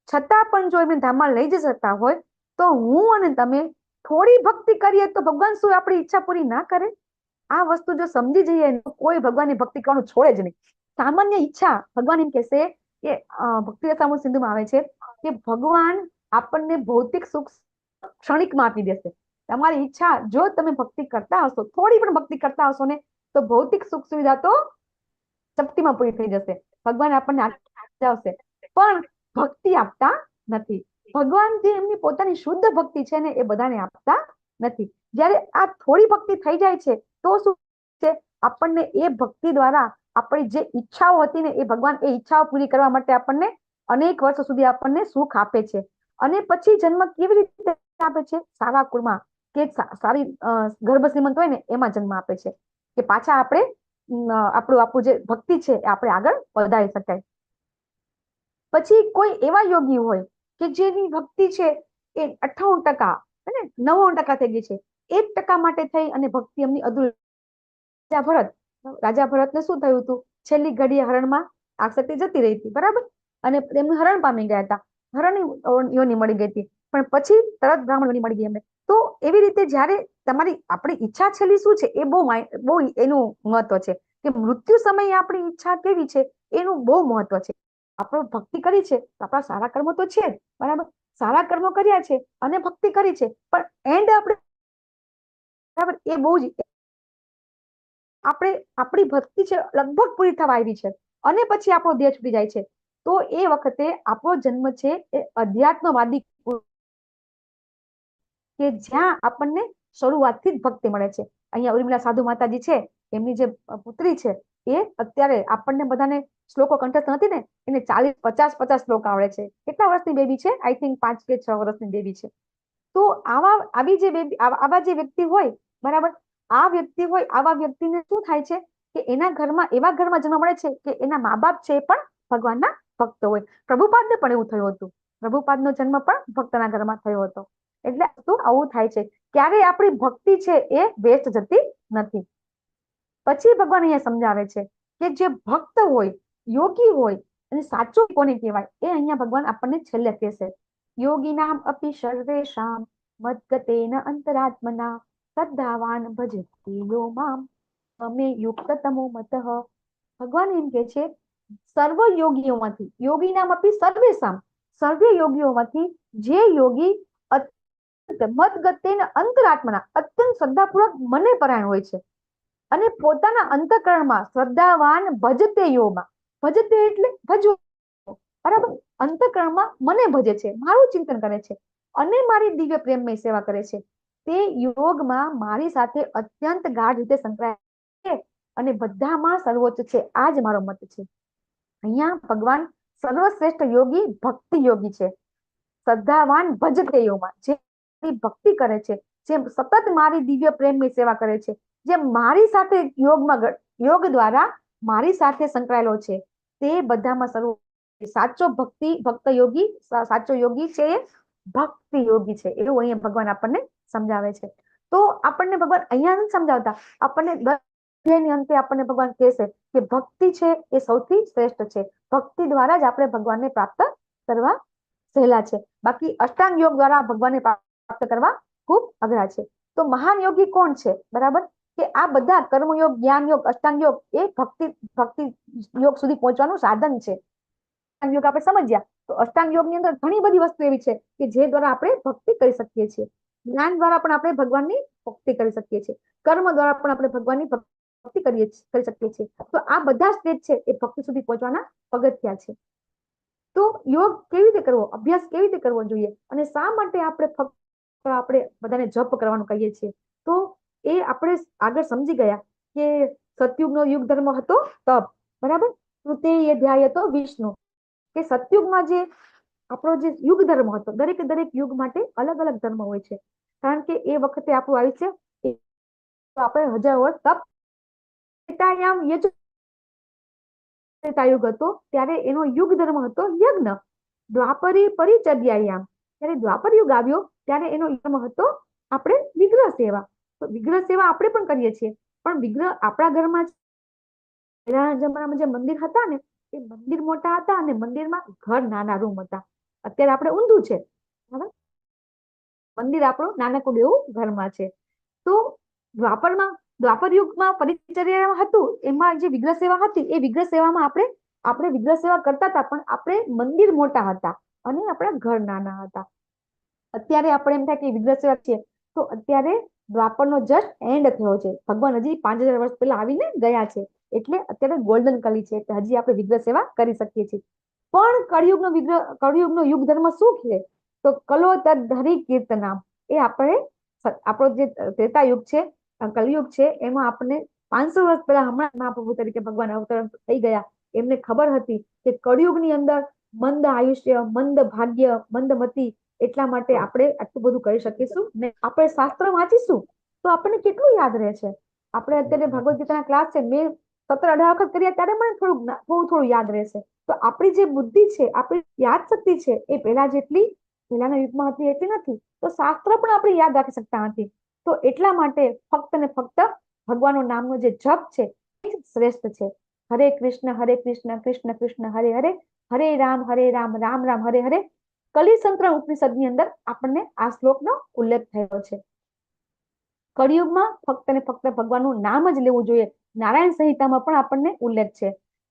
છતાં પણ જો એમને ધામમાં લઈ જઈ શકતા હોય તો હું અને તમે થોડી ભક્તિ કરીએ તો ભગવાન શું આપણી ઈચ્છા પૂરી ના કરે? આ વસ્તુ જો સમજી જઈએ કોઈ ભગવાનની ભક્તિ કરવાનું છોડે જ નહીં. સામાન્ય ઈચ્છા ભગવાન એમ કહેશે કે ભક્તિ રસામૃત સિંધુમાં આવે છે કે ભગવાન આપણને ભૌતિક સુખ ક્ષણિકમાં આપી દેશે. તમારી ઈચ્છા જો તમે ભક્તિ કરતા હશો, થોડી પણ ભક્તિ કરતા હશો ને, તો ભૌતિક સુખ સુવિધા તો ચપટીમાં પૂરી થઈ જશે. ભગવાન આપણને આવશે પણ ભક્તિ આપતા નથી. ભગવાન જે એમની પોતાની શુદ્ધ ભક્તિ છે ને એ બધાને આપતા નથી. જ્યારે આ થોડી ભક્તિ થઈ જાય છે તો શું છે, આપણને એ ભક્તિ દ્વારા આપણી જે ઈચ્છાઓ હતી ને એ ભગવાન એ ઈચ્છાઓ પૂરી કરવા માટે આપણને અનેક વર્ષો સુધી આપણને સુખ આપે છે. અને પછી જન્મ કેવી રીતે આપે છે? સારા કુળમાં કે સારી ગર્ભ શ્રીમંત હોય ને એમાં જન્મ આપે છે કે પાછા આપણે આપણું જે ભક્તિ છે એ આપણે આગળ વધારી શકાય. પછી કોઈ એવા યોગી હોય કે જેની ભક્તિ છે એ 98% અને 99% થઈ ગઈ છે, 1% માટે થઈ અને ભક્તિ એમની અધૂરી. રાજા ભરતને શું થયું હતું? છેલ્લી ઘડીએ હરણમાં આસક્તિ જતી રહી હતી, બરાબર, અને એમને હરણ પામી ગયા હતા, હરણ યોની મળી ગઈ હતી, પણ પછી તરત બ્રાહ્મણ યોની મળી ગઈ એમને. તો એવી રીતે જ્યારે આપણી ઈચ્છા છેલ્લી શું છે એ બહુ એનું મહત્વ છે કે મૃત્યુ સમયે આપણી ઈચ્છા કેવી છે એનું બહુ મહત્વ છે. આપણે ભક્તિ કરી છે તો આપણા સારા કર્મો તો છે જ, બરાબર, સારા કર્મો કર્યા છે અને ભક્તિ કરી છે, પણ એન્ડ આપણે બરાબર એ બહુ જ આપણી ભક્તિ છે લગભગ પૂરી થવા આવી છે અને પછી આપણો દેહ છૂટી જાય છે, તો એ વખતે આપણો જન્મ છે એ અધ્યાત્મવાદી કે જ્યાં આપણને શરૂઆતથી જ ભક્તિ મળે છે. અહીંયા ઉર્મિલા સાધુ માતાજી છે, એમની જે પુત્રી છે એ અત્યારે આપણને બધાને શ્લોકો કંઠસ્થ નથી ને, એને 40-50 શ્લોક આવડે છે. કેટલા વર્ષની બેબી છે? આઈ થિંક 5 કે 6 વર્ષની બેબી છે. તો આવા જે વ્યક્તિ હોય, બરાબર, આ વ્યક્તિ હોય, આવા વ્યક્તિને શું થાય છે કે એના ઘરમાં એવા ઘરમાં જન્મ મળે છે કે એના મા બાપ છે પણ ભગવાનના ભક્ત હોય. પ્રભુપાદને પણ એવું થયું હતું. પ્રભુપાદનો જન્મ પણ ભક્તના ઘરમાં થયો હતો. એટલે આવું થાય છે. ક્યારેય આપણી ભક્તિ છે એ વેસ્ટ જતી નથી. પછી ભગવાન અહીંયા સમજાવે છે કે જે ભક્ત હોય, યોગી હોય, અને સાચો કોને કહેવાય એ અહીંયા ભગવાન આપણને છેલ્લે કહેશે. યોગીનામ અપી સર્વેષામ મદ્ગતેન અંતરાત્મના શ્રદ્ધાવાન ભજતે યો મામ અમે યુક્તતમો મતઃ. ભગવાન એમ કે છે સર્વ યોગીઓમાંથી, યોગીનામ અપી સર્વેષામ, સર્વે યોગીઓમાંથી જે યોગી મદગતેન અંતરાત્મના અત્યંત શ્રદ્ધાપૂર્વક મને પરાયણ હોય છે અને પોતાના અંતઃકરણમાં શ્રદ્ધાવાન ભજતે યોમાં, ભજતે એટલે ભજવું, બરાબર, અંતઃકરણમાં મને ભજે છે, મારું ચિંતન કરે છે અને મારી દિવ્ય પ્રેમમય સેવા કરે છે, તે યોગમાં મારી સાથે અત્યંત ગાઢ રીતે સંકળાયેલા છે અને બધામાં સર્વોચ્ચ છે. આ જ મારો મત છે. અહીંયા ભગવાન સર્વશ્રેષ્ઠ યોગી ભક્તિ યોગી છે. શ્રદ્ધાવાન ભજતે યોમાં, જે ભક્તિ કરે છે, જે સતત મારી દિવ્ય પ્રેમની સેવા કરે છે, જે મારી સાથે યોગ દ્વારા મારી સાથે સંકળાયેલો છે, તે બધામાં સર્વ સાચો ભક્ત યોગી, સાચો યોગી છે એ ભક્તિ યોગી છે. એવું અહીંયા ભગવાન આપણને સમજાવે છે. તો આપણને ભગવાન અહીંયા નથી સમજાવતા, આપણને અધ્યાયની અંતે આપણને ભગવાન કહેશે કે ભક્તિ છે એ સૌથી શ્રેષ્ઠ છે. ભક્તિ દ્વારા જ આપણે ભગવાનને પ્રાપ્ત કરવા સહેલા છે. બાકી અષ્ટાંગ યોગ દ્વારા ભગવાનને પ્રાપ્ત કરવા ખૂબ અઘરા છે. તો મહાન યોગી કોણ છે? બરાબર, કે આ બધા કર્મયોગ, જ્ઞાન યોગ, અષ્ટાંગ યોગ એ ભક્તિ યોગ સુધી પહોંચવાનું સાધન છે. અષ્ટાંગ યોગ આપણે સમજ્યા તો અષ્ટાંગ યોગની અંદર ઘણી બધી વસ્તુ એવી છે કે જે દ્વારા આપણે ભક્તિ કરી શકીએ છીએ. જ્ઞાન દ્વારા પણ આપણે ભગવાનની ભક્તિ કરી શકીએ છીએ. કર્મ દ્વારા પણ આપણે ભગવાનની ભક્તિ કરી શકીએ છીએ. તો આ બધા સ્ટેજ છે એ ભક્તિ સુધી પહોંચવાના પગથિયા છે. તો યોગ કેવી રીતે કરવો, અભ્યાસ કેવી રીતે કરવો જોઈએ અને શા માટે આપણે આપણે બધાને જપ કરવાનું કહીએ છીએ. તો એ આપણે આગળ સમજી ગયા કે સતયુગનો યુગ ધર્મ હતો તપ, બરાબર. તો તે એ ધ્યાય હતો વિષ્ણુ, કે સતયુગમાં જે આપણો જે યુગ ધર્મ હતો, દરેક યુગ માટે અલગ અલગ ધર્મ હોય છે. કારણ કે એ વખતે આપણું આયુષ્ય આપણે 1000 વર્ષ તપ. ત્રેતાયુગ હતો ત્યારે એનો યુગ ધર્મ હતો યજ્ઞ. દ્વાપરી પરિચર્યાયામ, ત્યારે દ્વાપર યુગ આવ્યો ત્યારે એનો ધર્મ હતો આપણે વિગ્રહ સેવા. તો વિગ્રહ સેવા આપણે પણ કરીએ છીએ, પણ વિગ્રહ આપણા ઘરમાં પહેલાના જમાનામાં જે મંદિર હતા ને, એ મંદિર મોટા હતા અને મંદિરમાં ઘર નાના રૂમ હતા. અત્યારે આપણે ઊંધું છે, બરાબર. મંદિર આપણું નાનકડું એવું ઘરમાં છે. તો દ્વાપર યુગમાં પરિચર્યા હતું, એમાં જે વિગ્રહ સેવા હતી, એ વિગ્રહ સેવામાં આપણે વિગ્રહ સેવા કરતા હતા, પણ આપણે મંદિર મોટા હતા અને આપણા ઘર નાના હતા. અત્યારે આપણે એમ થાય કે વિગ્રહ સેવા છે, તો અત્યારે દ્વાપરનો જસ્ટ એન્ડ થયો છે. ભગવાન હજી 5000 વર્ષ પહેલા આવીને ગયા છે, એટલે અત્યારે ગોલ્ડન કલી છે, એટલે હજી આપણે વિગ્રહ સેવા કરી શકીએ છીએ. પણ કળિયુગનો યુગ ધર્મ શું છે? તો કલો તદ્ધરી કીર્તનામ. એ આપણો જે ત્રેતા યુગ છે, કલયુગ છે, એમાં આપણને 500 વર્ષ પહેલા હમણાં મહાપ્રભુ તરીકે ભગવાન અવતરણ થઈ ગયા. એમને ખબર હતી કે કળિયુગની અંદર મંદ આયુષ્ય, મંદ ભાગ્ય, મંદ મતિ, એટલા માટે આપણે આટલું બધું કરી શકીશું ને. આપણે શાસ્ત્ર વાંચીશું તો આપણને કેટલું યાદ રહે છે. આપણે અત્યારે ભગવદ ગીતાના ક્લાસ છે, મેં 17-18 વખત કર્યા, ત્યારે મને થોડું યાદ રહેશે. તો આપણી જે બુદ્ધિ છે, આપણી યાદ શક્તિ છે, એ પહેલાના યુગમાં હતી એટલી નથી. તો શાસ્ત્ર પણ આપણે યાદ રાખી શકતા નથી. તો એટલા માટે ફક્ત ને ફક્ત ભગવાનનું નામનો જે જપ છે એ શ્રેષ્ઠ છે. હરે કૃષ્ણ કૃષ્ણ કૃષ્ણ હરે હરે, હરે રામ રામ રામ હરે હરે. કલિસંક્રમ ઉપનિષદની અંદર આપણને આ શ્લોકનો ઉલ્લેખ થયો છે. કળિયુગમાં ફક્ત ને ફક્ત ભગવાનનું નામ જ લેવું જોઈએ. નારાયણ સંહિતામાં પણ આપણને ઉલ્લેખ છે.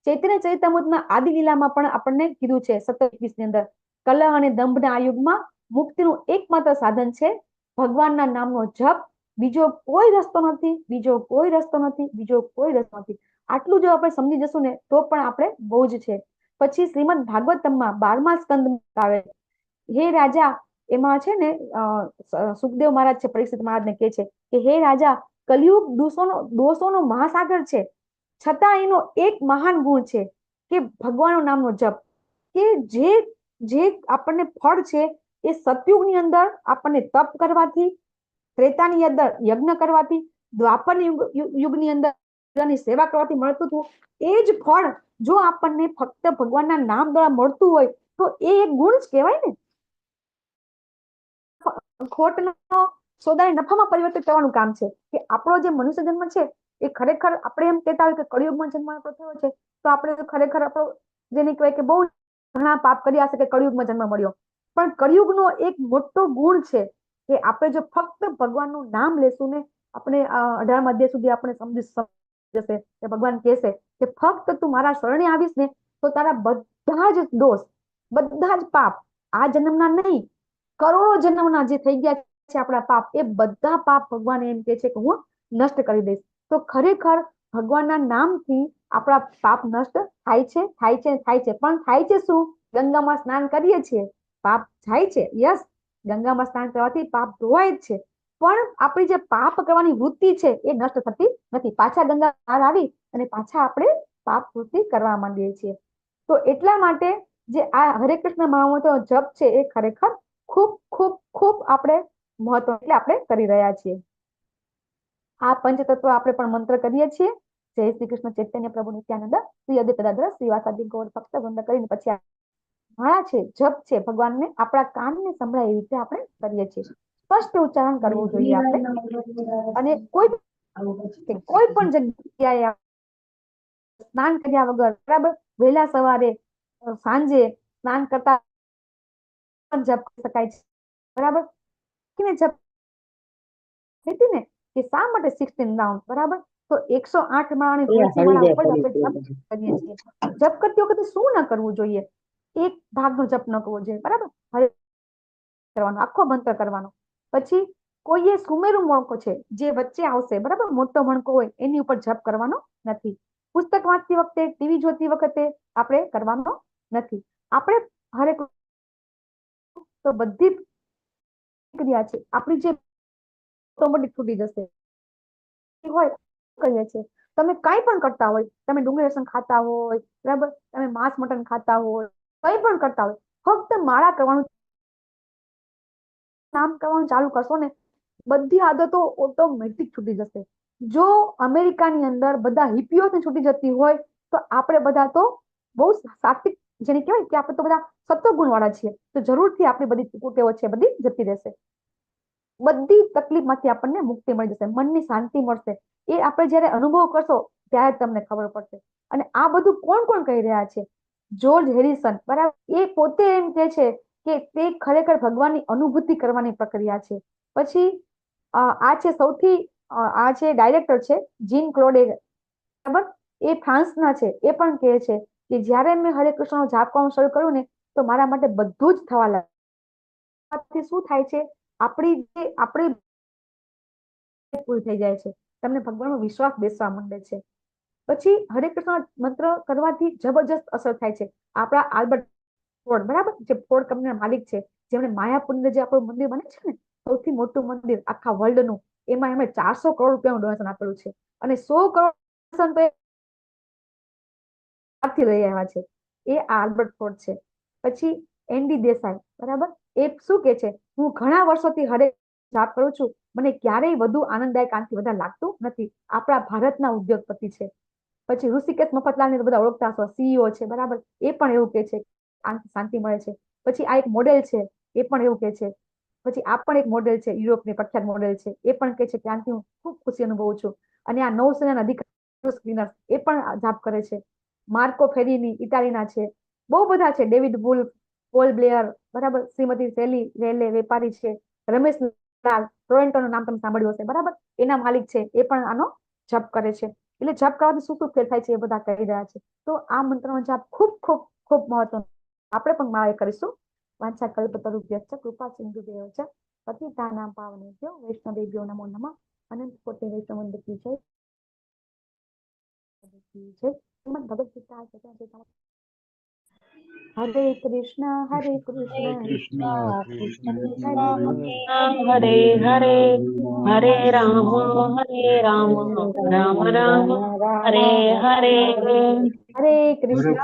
ચૈતન્ય ચરિતામૃતના આદિ લીલામાં પણ આપણને કીધું છે 27:21 ની અંદર, કલહ અને દંભના આ યુગમાં મુક્તિનું એકમાત્ર સાધન છે ભગવાનના નામનો જપ. બીજો કોઈ રસ્તો નથી, બીજો કોઈ રસ્તો નથી, બીજો કોઈ રસ્તો નથી. આટલું જો આપણે સમજી જશું ને તો પણ આપણે બહુ જ છે. પછી શ્રીમદ ભાગવતમમાં 12મા સ્કંદમાં આવે, હે રાજા, એમાં છે ને સુખદેવ મહારાજ છે, પરીક્ષિત મહારાજને કહે છે કે હે રાજા, કલિયુગ દોષોનો મહાસાગર છે, છતાં એનો એક મહાન ગુણ છે કે ભગવાનનું નામનો જપ. કે જે આપણને ફળ છે એ સતયુગની અંદર આપણને તપ કરવાથી, ત્રેતાની અંદર યજ્ઞ કરવાથી, દ્વાપરની યુગની અંદર સેવા કરવાથી મળતું હતું. એ જ ફળ જો આપણને ફક્ત ભગવાનના નામ દ્વારા મળતું હોય તો એ એક ગુણ જ કહેવાય ને. ખોટનો સોદાને નફામાં પરિવર્તિત કરવાનું કામ છે. કે આપણો જે મનુષ્ય જન્મ છે એ ખરેખર આપણે એમ કહેતા હોય કે કળિયુગમાં જન્મ આપણો થયો છે, તો આપણે ખરેખર આપણો જેને કહેવાય કે બહુ ઘણા પાપ કર્યા હશે કે કળિયુગમાં જન્મ મળ્યો. પણ કળિયુગનો એક મોટો ગુણ છે કે આપણે જો ફક્ત ભગવાનનું નામ લેશું ને, આપણે 18મા અધ્યાય સુધી આપણે સમજી જશે કે ભગવાન કહેશે કે ફક્ત તું મારા શરણે આવીશ ને તો તારા બધા જ દોષ, બધા જ પાપ, આ જન્મના નહીં, કરોડો જન્મના જે થઈ ગયા છે આપણા પાપ, એ બધા પાપ ભગવાન એમ કે છે કે હું નષ્ટ કરી દઈશ. તો ખરેખર ભગવાનના નામથી આપણા પાપ નષ્ટ થાય છે. પણ થાય છે શું? ગંગામાં સ્નાન કરીએ છીએ, પાપ જાય છે. યસ, ગંગામાં સ્નાન કરવાથી પાપ ધોવાય જ છે, પણ આપણી જે પાપ કરવાની વૃત્તિ છે એ નષ્ટ થતી નથી. પાછા ગંગા બહાર આવી અને પાછા આપણે પાપ વૃત્તિ કરવા માંડીએ છીએ. તો એટલા માટે જે આ હરે કૃષ્ણ મહામંત્રનો જપ છે એ ખરેખર ખૂબ ખૂબ ખૂબ આપણે મહત્વ એટલે આપણે કરી રહ્યા છીએ. આ પંચતત્વ આપણે પણ મંત્ર કરીએ છીએ. જય શ્રી કૃષ્ણ ચૈતન્ય પ્રભુ નિત્યાનંદ શ્રી અદ્વૈત ગદાધર શ્રીવાસાદિ ગૌર ભક્ત વૃંદ કરીને પછી માળા છે, જપ છે, ભગવાનને આપણા કાનને સંભળાય એવી રીતે આપણે કરીએ છીએ. સ્પષ્ટ ઉચ્ચારણ કરવું જોઈએ આપણે. અને કોઈ પણ જગ્યાએ સ્નાન કર્યા વગર, બરાબર, વહેલા સવારે, સાંજે સ્નાન કરતા જપ કરી શકાય છે, બરાબર. જપ ને કે શા માટે 16 રાઉન્ડ, બરાબર. તો 108 માળાની તુલસી માળા ઉપર આપણે જપ કરીએ છીએ. જપ કરતી વખતે શું ન કરવું જોઈએ? એક ભાગનો જપ ન કરવો જોઈએ, બરાબર. હવે કરવાનો આખો મંત્ર કરવાનો. પછી કોઈએ સુમેરુ મણકો છે જે વચ્ચે આવશે, બરાબર, મોટો મણકો હોય એની ઉપર જપ કરવાનો નથી. પુસ્તક વાંચતી વખતે, ટીવી જોતી વખતે આપણે કરવાનો નથી. આપણે હરે તો બધી ક્રિયા છે, આપણી જે ઓટોમેટિક છૂટી જશે હોય કહીએ છીએ. તમે કાંઈ પણ કરતા હોય, તમે ડુંગળી લસણ ખાતા હોય, બરાબર, તમે માંસ મટન ખાતા હોય, કંઈ પણ કરતા હોય, ફક્ત માળા કરવાનું નામ કરવાનું ચાલુ કરશો ને, બધી આદતો ઓટોમેટિક છૂટી જશે. જો અમેરિકાની અંદર બધા હિપ્પીઓથી છૂટી જતી હોય તો આપણે બધા તો બહુ સાત્વિક, જેને કહેવાય કે આપણે તો બધા સત્વગુણ વાળા છીએ, તો જરૂરથી આપણી બધી કુટેવો છે બધી જતી રહેશે. બધી તકલીફમાંથી આપણને મુક્તિ મળી જશે, મનની શાંતિ મળશે. એ આપણે જ્યારે અનુભવ કરશો ત્યારે તમને ખબર પડશે. અને આ બધું કોણ કોણ કહી રહ્યા છે? જોર્જ હેરિસન, બરાબર, એ પોતે એમ કહે છે કે તે ખરેખર ભગવાનની અનુભૂતિ કરવાની પ્રક્રિયા છે. પછી આ છે સૌથી આ છે ડાયરેક્ટર છે જીન ક્લોડે, બરાબર, એ ફ્રાન્સના છે. એ પણ કહે છે કે જ્યારે મેં હરે કૃષ્ણનો જાપ કરવાનું શરૂ કર્યું ને તો મારા માટે બધું જ થવા લાગ્યું. શું થાય છે? આપણી પૂરી થઈ જાય છે, તમને ભગવાનનો વિશ્વાસ બેસવા માંડે છે. પછી હરે કૃષ્ણ મંત્ર કરવાથી જબરજસ્ત અસર થાય છે. આપણા આલ્બર્ટ ફોર્ડ, બરાબર, જે ફોર્ડ કંપનીના માલિક છે, જેમણે માયાપુરનું જે આપણું મંદિર બને છે ને, સૌથી મોટું મંદિર આખા વર્લ્ડનું, એમાં એમણે 400 કરોડ રૂપિયાનું ડોનેશન આપેલું છે. અને 100 કરોડ ડોનેશન તો આથી લઈ આવ્યા છે. એ આલ્બર્ટ ફોર્ડ છે. પછી એન્ડી દેસાઈ, બરાબર, એ શું કે છે? હું ઘણા વર્ષોથી હરે જાપ કરું છું, મને ક્યારેય વધુ આનંદદાયક આનાથી વધારે લાગતું નથી. આપણા ભારતના ઉદ્યોગપતિ છે. પછી ઋષિકેશ મફતલાલ ને બધા ઓળખતા હશો, સીઈઓ છે, બરાબર, એ પણ એવું કે છે આનાથી શાંતિ મળે છે. પછી આ એક મોડેલ છે, એ પણ એવું કે છે. પછી આ પણ એક મોડેલ છે, યુરોપની પ્રખ્યાત મોડેલ છે, એ પણ કે છે કે આનાથી હું ખૂબ ખુશી અનુભવું છું. અને આ નૌસેના અધિકારી ક્લીનર, એ પણ જાપ કરે છે. માર્કો ફેરીની ઇટાલીના છે. બહુ બધા છે, ડેવિડ વુલ્ફ, પોલ બ્લેયર, બરાબર, શ્રીમતી સેલી રેલે વેપારી છે. રમેશ લાલ ટોરેન્ટોનું નામ તમે સાંભળ્યું હશે, બરાબર, એના માલિક છે, એ પણ આનો જપ કરે છે. એટલે જપ કરવાથી શું શું ફેર થાય છે એ બધા કહી રહ્યા છે. તો આ મંત્રનો જપ ખૂબ ખૂબ ખૂબ મહત્વનો. આપણે પણ માળા કરીશું. વાંછા કલ્પતરુભ્યશ્ચ કૃપા સિંધુભ્યઃ ચ પતિતાનાં પાવનેભ્યો વૈષ્ણવેભ્યો નમો નમઃ. અનંત કોટી વૈષ્ણવ કી જય. શ્રીમદ્ ભગવદ ગીતા હરે કૃષ્ણ કૃષ્ણ હરે હરે હરે રામ રામ રામ હરે હરે હરે કૃષ્ણ